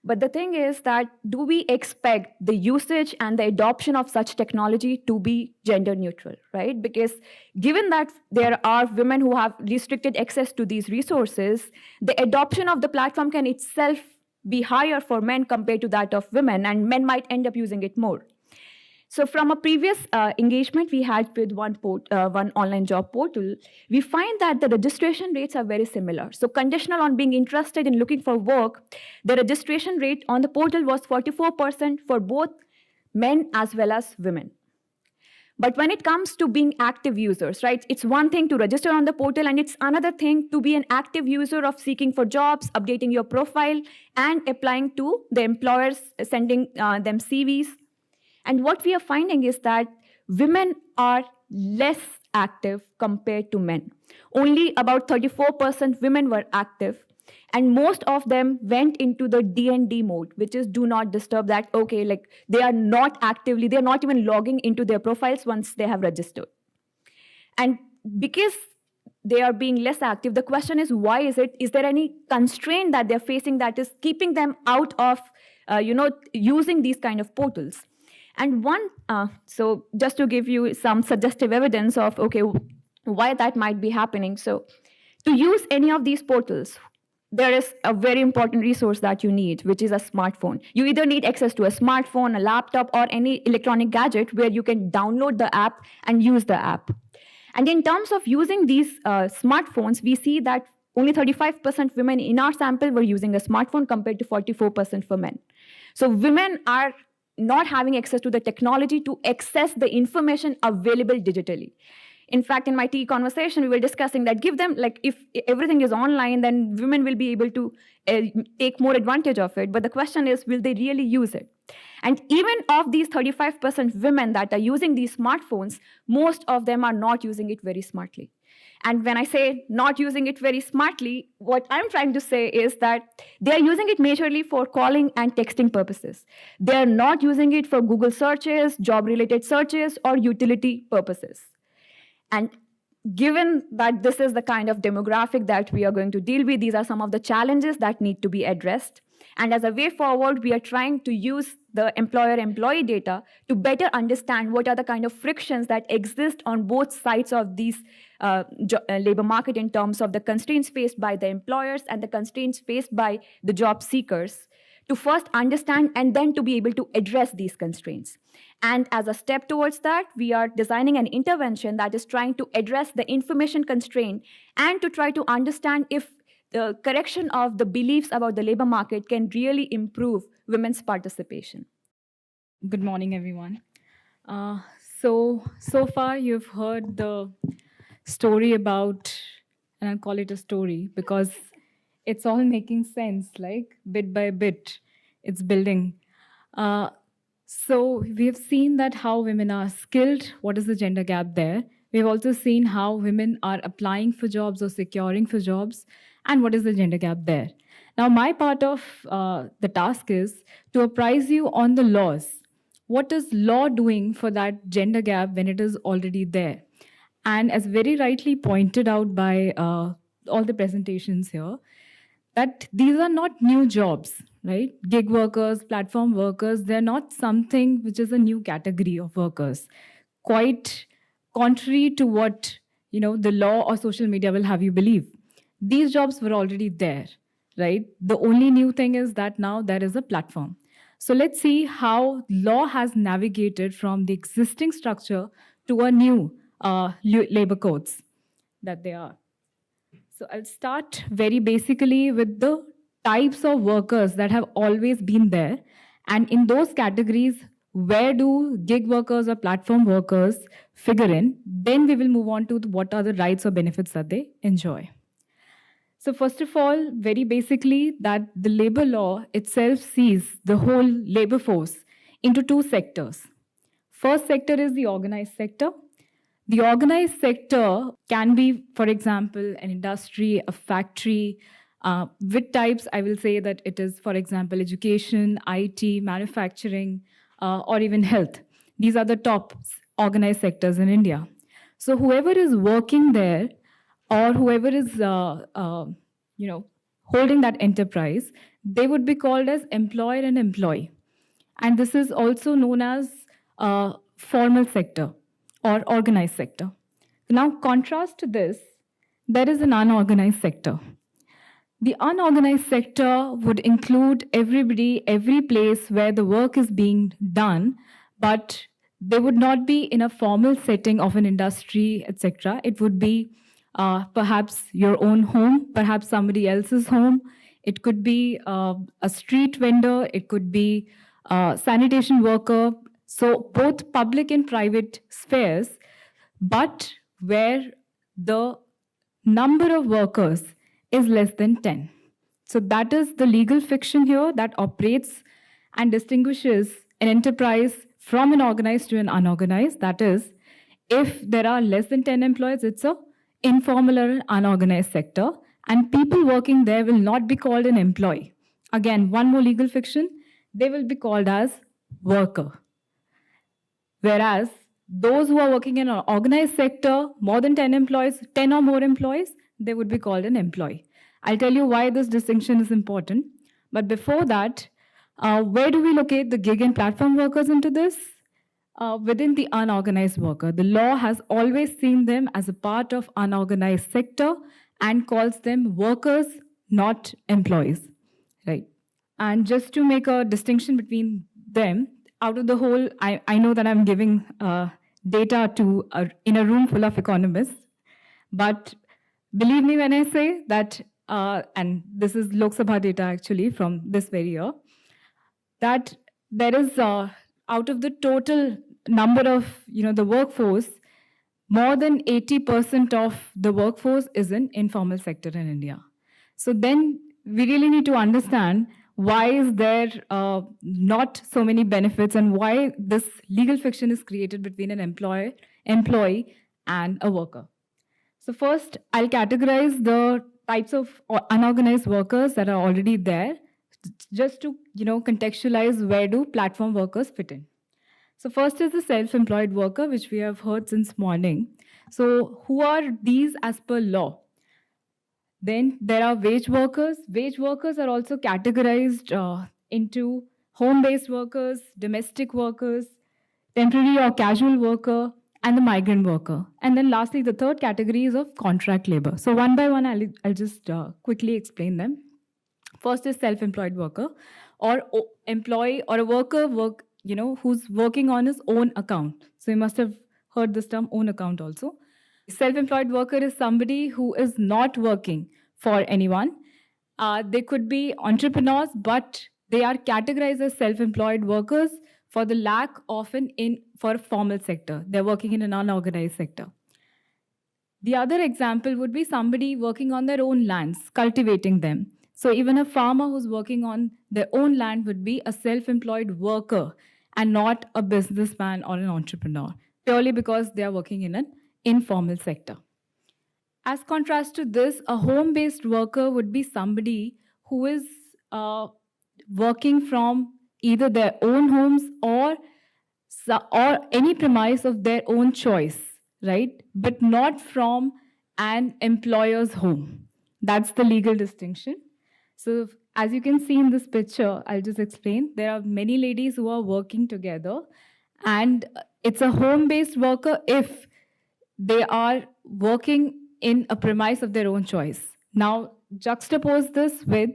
But the thing is that, do we expect the usage and the adoption of such technology to be gender neutral, right? Because given that there are women who have restricted access to these resources, the adoption of the platform can itself be higher for men compared to that of women, and men might end up using it more. So from a previous engagement we had with one online job portal, we find that the registration rates are very similar. So conditional on being interested in looking for work, the registration rate on the portal was 44% for both men as well as women. But when it comes to being active users, right, it's one thing to register on the portal, and it's another thing to be an active user of seeking for jobs, updating your profile, and applying to the employers, sending them CVs. And what we are finding is that women are less active compared to men. Only about 34% women were active, and most of them went into the DND mode, which is do not disturb. That, okay, like they are not actively, they're not even logging into their profiles once they have registered. And because they are being less active, the question is, why is it? Is there any constraint that they're facing that is keeping them out of using these kind of portals? And so just to give you some suggestive evidence of, okay, why that might be happening. So to use any of these portals, there is a very important resource that you need, which is a smartphone. You either need access to a smartphone, a laptop, or any electronic gadget where you can download the app and use the app. And in terms of using these smartphones, we see that only 35% women in our sample were using a smartphone compared to 44% for men. So women are not having access to the technology to access the information available digitally. In fact, in my tea conversation, we were discussing that give them, like, if everything is online, then women will be able to take more advantage of it. But the question is, will they really use it? And even of these 35% women that are using these smartphones, most of them are not using it very smartly. And when I say not using it very smartly, what I'm trying to say is that they're using it majorly for calling and texting purposes. They're not using it for Google searches, job-related searches, or utility purposes. And given that this is the kind of demographic that we are going to deal with, these are some of the challenges that need to be addressed. And as a way forward, we are trying to use the employer-employee data to better understand what are the kind of frictions that exist on both sides of these labor market in terms of the constraints faced by the employers and the constraints faced by the job seekers, to first understand and then to be able to address these constraints. And as a step towards that, we are designing an intervention that is trying to address the information constraint and to try to understand if the correction of the beliefs about the labor market can really improve women's participation. Good morning, everyone. So far you've heard the story about, and I'll call it a story because it's all making sense, like bit by bit, it's building. So we've seen that how women are skilled, what is the gender gap there? We've also seen how women are applying for jobs or securing for jobs, and what is the gender gap there. Now, my part of the task is to apprise you on the laws. What is law doing for that gender gap when it is already there? And as very rightly pointed out by all the presentations here, that these are not new jobs, right? Gig workers, platform workers, they're not something which is a new category of workers. Quite contrary to what the law or social media will have you believe. These jobs were already there, right? The only new thing is that now there is a platform. So let's see how law has navigated from the existing structure to a new labor codes that they are. So I'll start very basically with the types of workers that have always been there. And in those categories, where do gig workers or platform workers figure in? Then we will move on to what are the rights or benefits that they enjoy. So first of all, very basically, that the labor law itself sees the whole labor force into two sectors. First sector is the organized sector. The organized sector can be, for example, an industry, a factory. With types, I will say that it is, for example, education, IT, manufacturing, or even health. These are the top organized sectors in India. So whoever is working there, or whoever is, holding that enterprise, they would be called as employer and employee. And this is also known as formal sector or organized sector. Now, contrast to this, there is an unorganized sector. The unorganized sector would include everybody, every place where the work is being done, but they would not be in a formal setting of an industry, etc. It would be perhaps your own home, perhaps somebody else's home. It could be a street vendor, it could be a sanitation worker. So both public and private spheres, but where the number of workers is less than 10. So that is the legal fiction here that operates and distinguishes an enterprise from an organized to an unorganized. That is, if there are less than 10 employees, it's a informal or unorganized sector, and people working there will not be called an employee. Again, one more legal fiction, they will be called as worker. Whereas those who are working in an organized sector, more than 10 employees, 10 or more employees, they would be called an employee. I'll tell you why this distinction is important. But before that, where do we locate the gig and platform workers into this? Within the unorganized worker. The law has always seen them as a part of unorganized sector and calls them workers, not employees, right? And just to make a distinction between them, out of the whole, I know that I'm giving data to in a room full of economists, but believe me when I say that, and this is Lok Sabha data actually from this very year, that there is out of the total number of the workforce, more than 80% of the workforce is in informal sector in India. So then we really need to understand why is there not so many benefits and why this legal fiction is created between an employee and a worker. So first, I'll categorize the types of unorganized workers that are already there, just to contextualize where do platform workers fit in. So first is the self-employed worker, which we have heard since morning. So who are these as per law? Then there are wage workers. Wage workers are also categorized into home-based workers, domestic workers, temporary or casual worker, and the migrant worker. And then lastly, the third category is of contract labor. So one by one, I'll just quickly explain them. First is self-employed worker, or employee or a worker who's working on his own account. So you must have heard this term own account also. Self-employed worker is somebody who is not working for anyone. They could be entrepreneurs, but they are categorized as self-employed workers for the lack of for a formal sector. They're working in an unorganized sector. The other example would be somebody working on their own lands, cultivating them. So even a farmer who's working on their own land would be a self-employed worker and not a businessman or an entrepreneur, purely because they are working in an informal sector. As contrast to this, a home-based worker would be somebody who is working from either their own homes or any premise of their own choice, right? But not from an employer's home. That's the legal distinction. So as you can see in this picture, I'll just explain. There are many ladies who are working together, and it's a home-based worker if they are working in a premise of their own choice. Now, juxtapose this with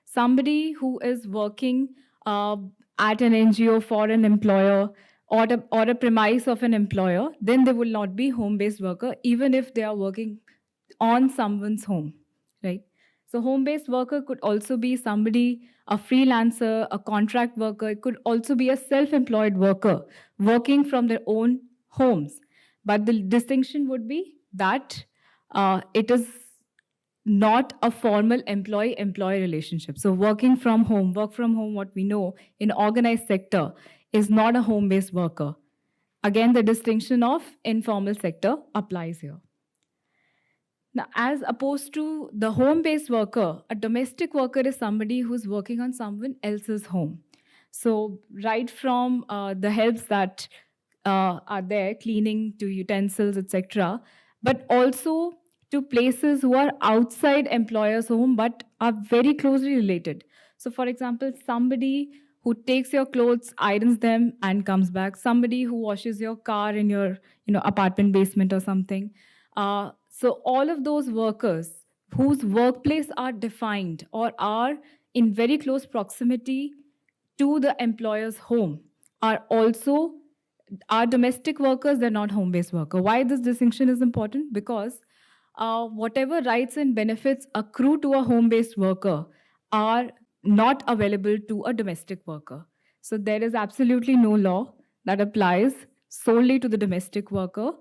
somebody who is working at an NGO for an employer or a premise of an employer, then they will not be home-based worker, even if they are working on someone's home, right? So home-based worker could also be somebody, a freelancer, a contract worker. It could also be a self-employed worker working from their own homes. But the distinction would be that it is not a formal employee-employee relationship. So work from home, what we know in organized sector is not a home-based worker. Again, the distinction of informal sector applies here. Now, as opposed to the home-based worker, a domestic worker is somebody who's working on someone else's home. So right from the helps that are there, cleaning to utensils, etc., but also to places who are outside employer's home but are very closely related. So for example, somebody who takes your clothes, irons them, and comes back, somebody who washes your car in your apartment basement or something. So all of those workers whose workplace are defined or are in very close proximity to the employer's home are also domestic workers, they're not home-based worker. Why this distinction is important? Because whatever rights and benefits accrue to a home-based worker are not available to a domestic worker. So there is absolutely no law that applies solely to the domestic worker,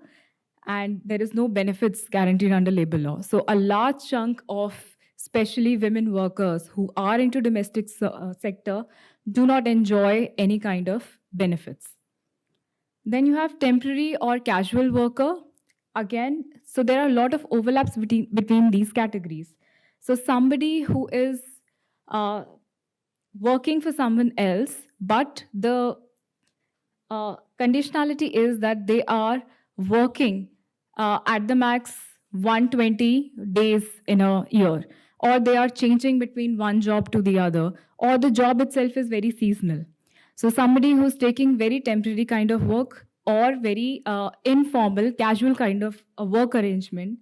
and there is no benefits guaranteed under labor law. So a large chunk of especially women workers who are into domestic sector do not enjoy any kind of benefits. Then you have temporary or casual worker. Again, so there are a lot of overlaps between these categories. So somebody who is working for someone else, but the conditionality is that they are working at the max 120 days in a year, or they are changing between one job to the other, or the job itself is very seasonal. So somebody who's taking very temporary kind of work or very informal, casual kind of a work arrangement.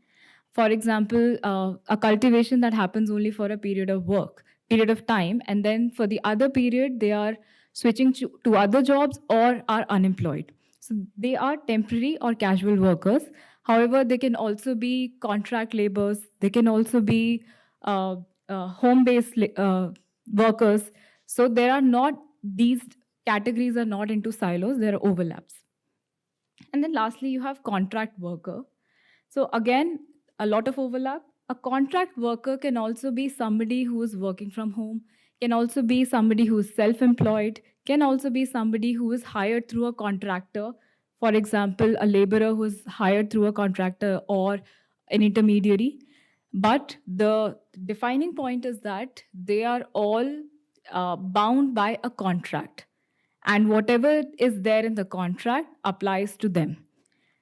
For example, a cultivation that happens only for a period of time, and then for the other period, they are switching to other jobs or are unemployed. So they are temporary or casual workers. However, they can also be contract laborers. They can also be home-based workers. So there are not, these categories are not into silos, there are overlaps. And then lastly, you have contract worker. So again, a lot of overlap. A contract worker can also be somebody who is working from home, can also be somebody who is self-employed, can also be somebody who is hired through a contractor. For example, a laborer who is hired through a contractor or an intermediary. But the defining point is that they are all bound by a contract. And whatever is there in the contract applies to them.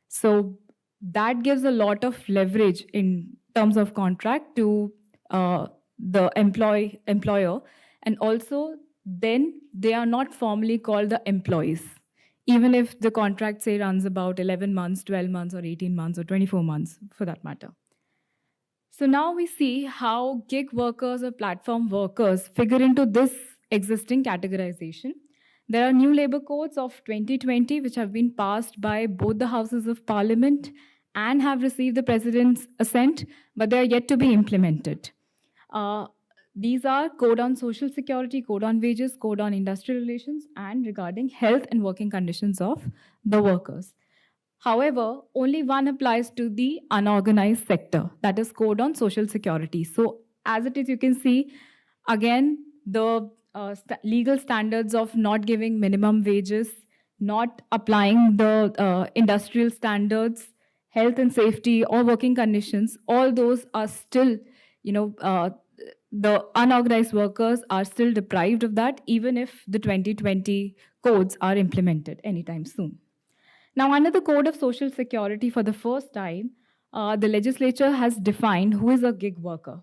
So that gives a lot of leverage in terms of contract to the employer. And also, then they are not formally called the employees, even if the contract, say, runs about 11 months, 12 months, or 18 months, or 24 months, for that matter. So now we see how gig workers or platform workers figure into this existing categorization. There are new labor codes of 2020 which have been passed by both the houses of parliament and have received the president's assent, but they are yet to be implemented. These are Code on Social Security, Code on Wages, Code on Industrial Relations, and regarding health and working conditions of the workers. However, only one applies to the unorganized sector, that is Code on Social Security. So as it is, you can see, again, the legal standards of not giving minimum wages, not applying the industrial standards, health and safety, or working conditions, all those are still, the unorganized workers are still deprived of that, even if the 2020 codes are implemented anytime soon. Now, under the Code of Social Security, for the first time, the legislature has defined who is a gig worker.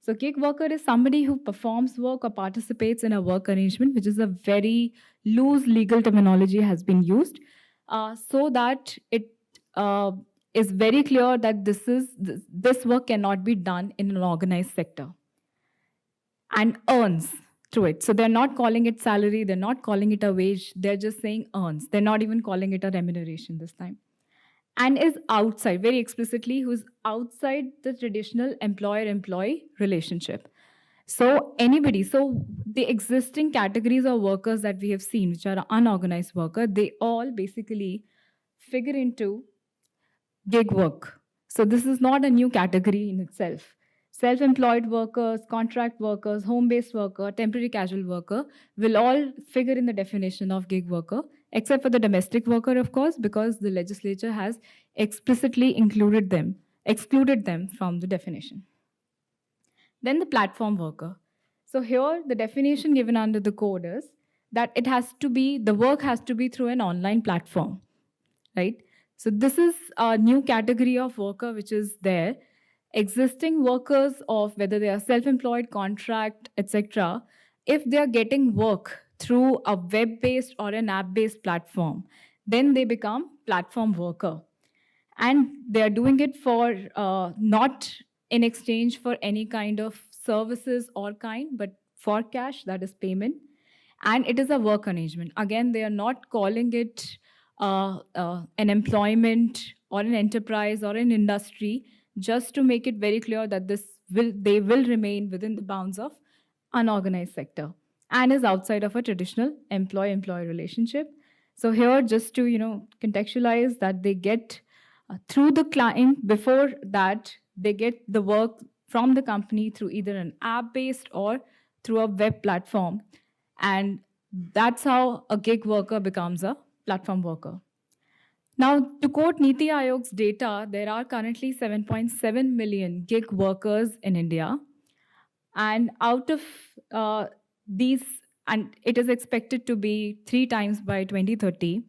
So gig worker is somebody who performs work or participates in a work arrangement, which is a very loose legal terminology has been used, so that it is very clear that this work cannot be done in an organized sector and earns through it. So they're not calling it salary, they're not calling it a wage, they're just saying earns. They're not even calling it a remuneration this time. And is outside, very explicitly, who's outside the traditional employer-employee relationship. So anybody, so the existing categories of workers that we have seen, which are unorganized worker, they all basically figure into gig work. So this is not a new category in itself. Self-employed workers, contract workers, home-based worker, temporary casual worker will all figure in the definition of gig worker, except for the domestic worker, of course, because the legislature has explicitly excluded them from the definition. Then the platform worker. So here, the definition given under the code is that the work has to be through an online platform, right? So this is a new category of worker which is there. Existing workers of whether they are self-employed, contract, etc., if they are getting work through a web-based or an app-based platform, then they become platform worker. And they are doing it for not in exchange for any kind of services or kind, but for cash, that is payment. And it is a work arrangement. Again, they are not calling it an employment or an enterprise or an industry, just to make it very clear that they will remain within the bounds of unorganized sector and is outside of a traditional employee-employee relationship. So here, just to contextualize that, they get through the client. Before that, they get the work from the company through either an app-based or through a web platform. And that's how a gig worker becomes a platform worker. Now, to quote Niti Aayog's data, there are currently 7.7 million gig workers in India. And out of these, and it is expected to be 3 times by 2030.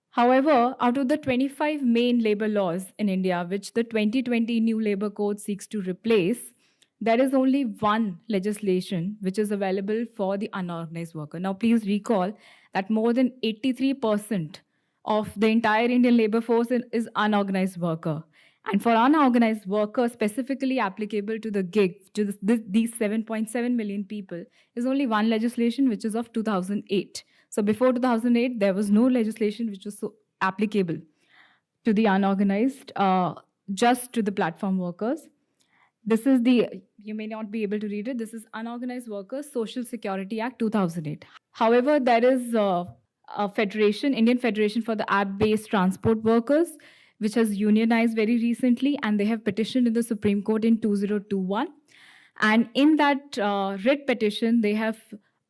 However, out of the 25 main labor laws in India, which the 2020 new labor code seeks to replace, there is only one legislation which is available for the unorganized worker. Now, please recall that more than 83% of the entire Indian labor force is unorganized worker. And for unorganized workers, specifically applicable to the gig, to these 7.7 million people, is only one legislation, which is of 2008. So before 2008, there was no legislation which was so applicable to the unorganized, just to the platform workers. This is you may not be able to read it, this is Unorganized Workers Social Security Act 2008. However, there is a federation, Indian Federation for the App-Based Transport Workers, which has unionized very recently, and they have petitioned in the Supreme Court in 2021. And in that writ petition, they have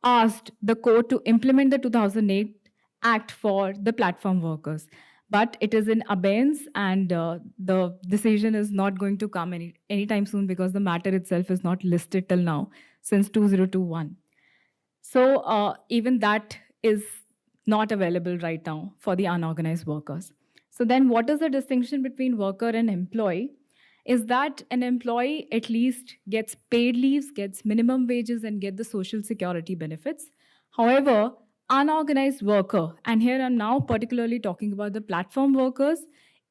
asked the court to implement the 2008 Act for the platform workers. But it is in abeyance, and the decision is not going to come anytime soon, because the matter itself is not listed till now, since 2021. So even that is not available right now for the unorganized workers. So then what is the distinction between worker and employee? Is that an employee at least gets paid leaves, gets minimum wages, and get the social security benefits. However, unorganized worker, and here I'm now particularly talking about the platform workers,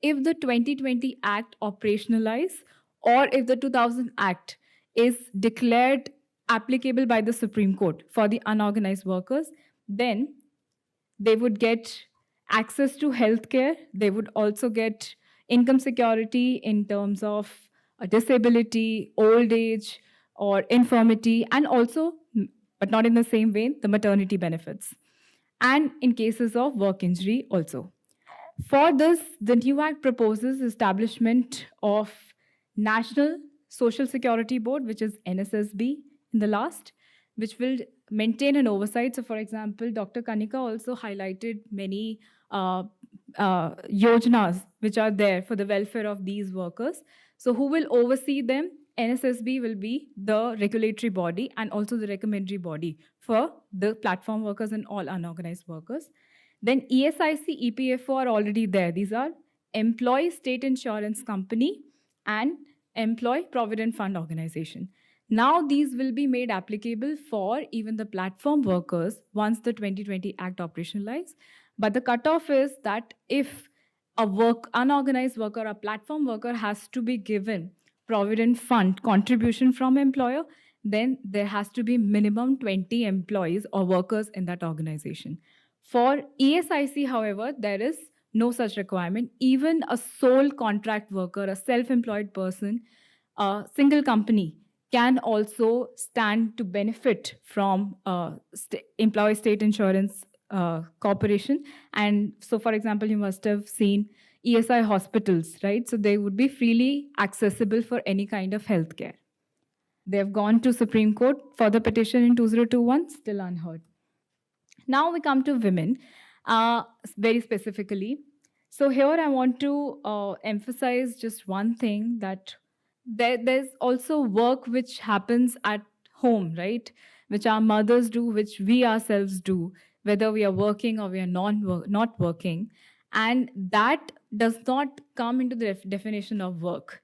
if the 2020 Act operationalized, or if the 2000 Act is declared applicable by the Supreme Court for the unorganized workers, then they would get access to healthcare. They would also get income security in terms of disability, old age, or infirmity, and also, but not in the same vein, the maternity benefits. And in cases of work injury also. For this, the new Act proposes establishment of National Social Security Board, which is NSSB in the last, which will maintain an oversight. So for example, Dr. Kanika also highlighted many yojanas which are there for the welfare of these workers. So who will oversee them? NSSB will be the regulatory body and also the recommendatory body for the platform workers and all unorganized workers. Then ESIC, EPFO are already there. These are Employee State Insurance Company and Employee Provident Fund Organization. Now these will be made applicable for even the platform workers once the 2020 Act operationalizes. But the cutoff is that if a unorganized worker or platform worker has to be given provident fund contribution from employer, then there has to be minimum 20 employees or workers in that organization. For ESIC, however, there is no such requirement. Even a sole contract worker, a self-employed person, a single company can also stand to benefit from employee state insurance corporation. And so, for example, you must have seen ESI hospitals, right? So they would be freely accessible for any kind of healthcare. They have gone to Supreme Court for the petition in 2021, still unheard. Now we come to women. very specifically. So here I want to emphasize just one thing, that there's also work which happens at home, right? Which our mothers do, which we ourselves do, whether we are working or we are not working. And that does not come into the definition of work.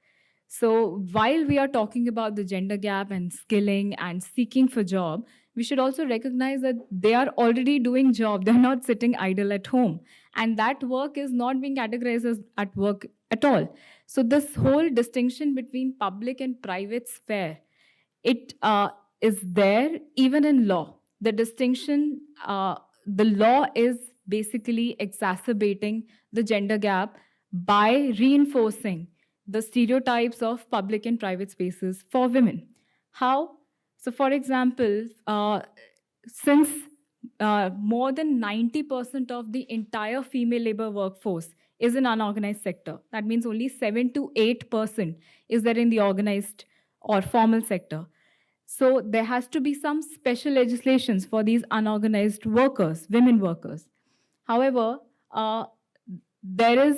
So while we are talking about the gender gap and skilling and seeking for job, we should also recognize that they are already doing job. They're not sitting idle at home. And that work is not being categorized as at work at all. So this whole distinction between public and private sphere, it is there even in law. The distinction, the law is basically exacerbating the gender gap by reinforcing the stereotypes of public and private spaces for women. How? So, for example, since more than 90% of the entire female labor workforce is in unorganized sector, that means only 7 to 8% is there in the organized or formal sector. So there has to be some special legislations for these unorganized workers, women workers. However, there is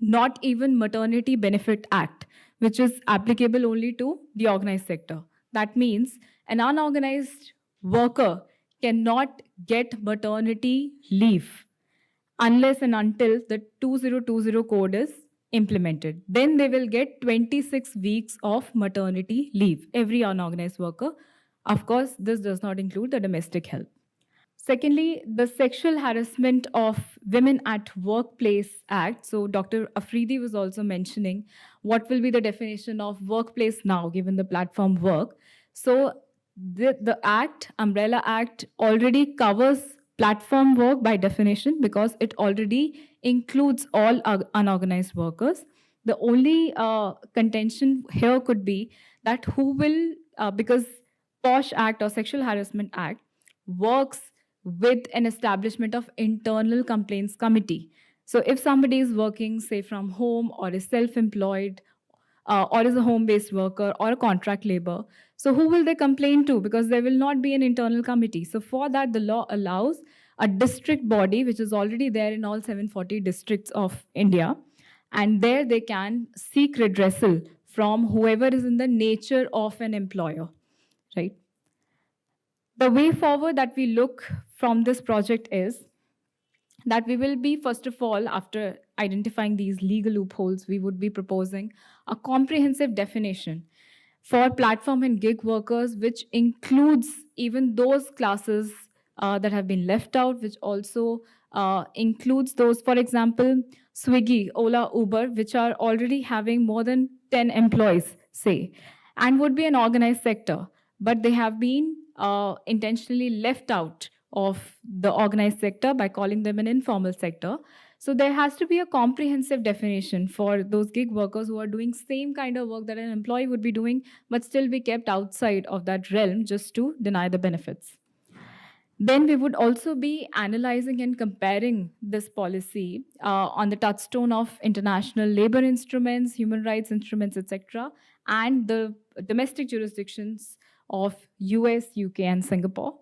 not even Maternity Benefit Act, which is applicable only to the organized sector. That means an unorganized worker cannot get maternity leave unless and until the 2020 code is implemented. Then they will get 26 weeks of maternity leave, every unorganized worker. Of course, this does not include the domestic help. Secondly, the Sexual Harassment of Women at Workplace Act. So Dr. Afridi was also mentioning what will be the definition of workplace now, given the platform work. So the Act, Umbrella Act, already covers platform work by definition because it already includes all unorganized workers. The only contention here could be that who will, because POSH Act or Sexual Harassment Act works with an establishment of internal complaints committee. So if somebody is working, say, from home or is self-employed or is a home-based worker or a contract labor, so who will they complain to? Because there will not be an internal committee. So for that, the law allows a district body, which is already there in all 740 districts of India, and there they can seek redressal from whoever is in the nature of an employer, right? The way forward that we look from this project is that we will be, first of all, after identifying these legal loopholes, we would be proposing a comprehensive definition for platform and gig workers, which includes even those classes that have been left out, which also includes those, for example, Swiggy, Ola, Uber, which are already having more than 10 employees, say, and would be an organized sector, but they have been intentionally left out of the organized sector by calling them an informal sector. So there has to be a comprehensive definition for those gig workers who are doing same kind of work that an employee would be doing, but still be kept outside of that realm just to deny the benefits. Then we would also be analyzing and comparing this policy on the touchstone of international labor instruments, human rights instruments, etc., and the domestic jurisdictions of US, UK, and Singapore.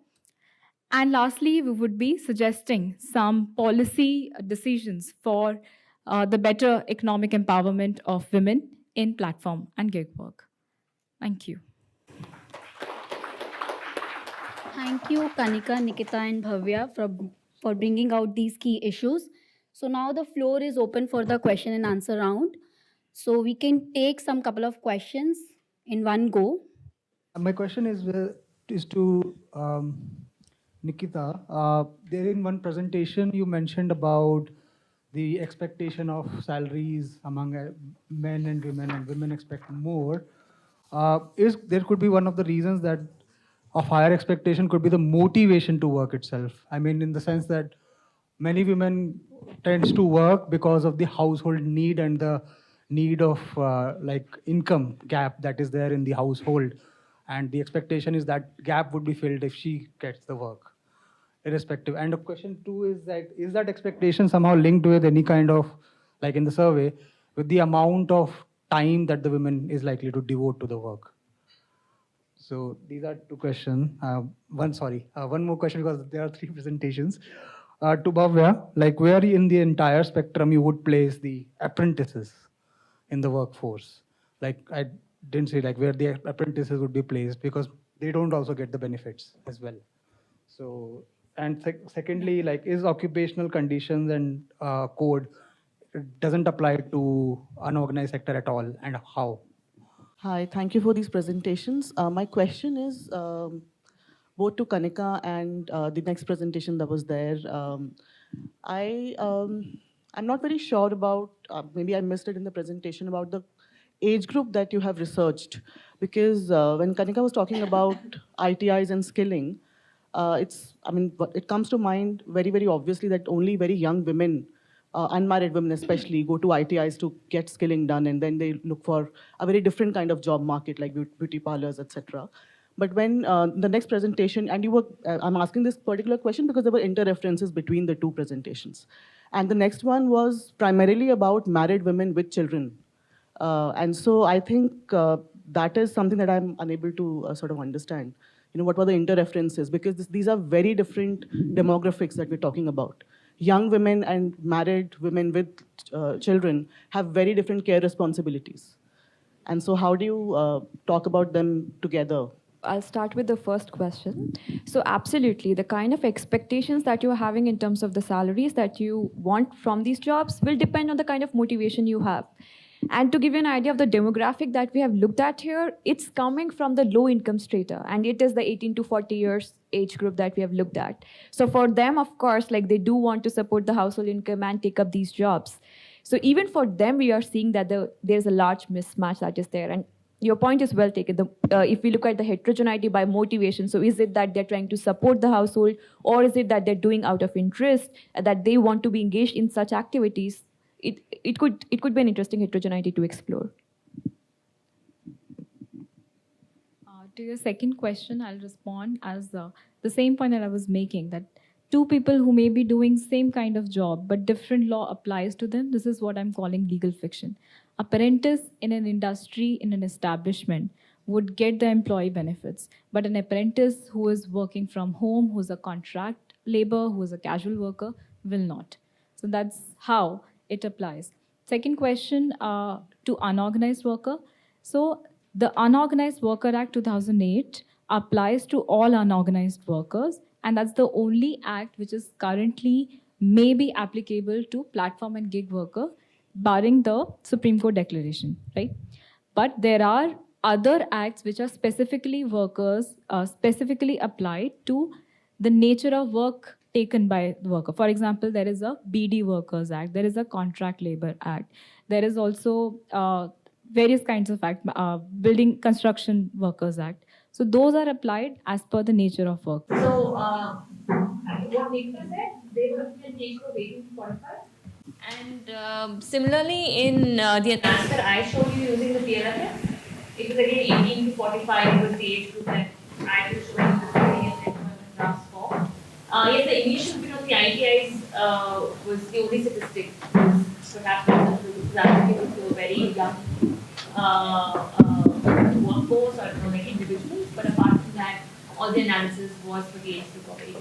And lastly, we would be suggesting some policy decisions for the better economic empowerment of women in platform and gig work. Thank you. Thank you, Kanika, Nikita, and Bhavya for bringing out these key issues. So now the floor is open for the question and answer round. So we can take some couple of questions in one go. My question is to Nikita. There in one presentation you mentioned about the expectation of salaries among men and women expect more. Is there could be one of the reasons that of higher expectation could be the motivation to work itself? I mean, in the sense that many women tends to work because of the household need and the need of like income gap that is there in the household, and the expectation is that gap would be filled if she gets the work, irrespective. And the question two is that expectation somehow linked with any kind of, like in the survey, with the amount of time that the women is likely to devote to the work? So these are two questions. One more question because there are three presentations. To Bhavya, like where in the entire spectrum you would place the apprentices in the workforce? Like I didn't say like where the apprentices would be placed because they don't also get the benefits as well. So, and secondly, like is occupational conditions and code doesn't apply to unorganized sector at all, and how? Hi, thank you for these presentations. My question is both to Kanika and the next presentation that was there. I'm not very sure about, maybe I missed it in the presentation, about the age group that you have researched. Because when Kanika was talking about ITIs and skilling, it comes to mind very, very obviously that only very young women, unmarried women especially, go to ITIs to get skilling done, and then they look for a very different kind of job market like beauty parlors, etc. But when the next presentation, and I'm asking this particular question because there were interreferences between the two presentations. And the next one was primarily about married women with children. And so I think that is something that I'm unable to sort of understand. What were the interreferences? Because these are very different demographics that we're talking about. Young women and married women with children have very different care responsibilities. And so how do you talk about them together? I'll start with the first question. So absolutely, the kind of expectations that you're having in terms of the salaries that you want from these jobs will depend on the kind of motivation you have. And to give you an idea of the demographic that we have looked at here, it's coming from the low income strata, and it is the 18 to 40 years age group that we have looked at. So for them, of course, like they do want to support the household income and take up these jobs. So even for them, we are seeing that there's a large mismatch that is there. And your point is well taken. If we look at the heterogeneity by motivation, so is it that they're trying to support the household, or is it that they're doing out of interest, that they want to be engaged in such activities? It could be an interesting heterogeneity to explore. To your second question, I'll respond as the same point that I was making, that two people who may be doing same kind of job, but different law applies to them. This is what I'm calling legal fiction. Apprentice in an industry, in an establishment, would get the employee benefits, but an apprentice who is working from home, who's a contract labor, who's a casual worker, will not. So that's how it applies. Second question, to unorganized worker. So the Unorganized Worker Act 2008 applies to all unorganized workers, and that's the only act which is currently may be applicable to platform and gig worker, barring the Supreme Court declaration, right? But there are other acts which are specifically specifically applied to the nature of work taken by the worker. For example, there is a BD Workers Act, there is a Contract Labor Act, there is also various kinds of act, Building Construction Workers Act. So those are applied as per the nature of work. So, what Nikita said, they would have been age group 18 to 45. And similarly, in the answer I showed you using the PLFS, it was again 18 to 45 was the age group that I was showing the employment graphs for. Yes, the initial bit of the ITIs was the only statistic, perhaps applicable to a very young workforce or like individuals, but apart from that, all the analysis was for the age group of 18.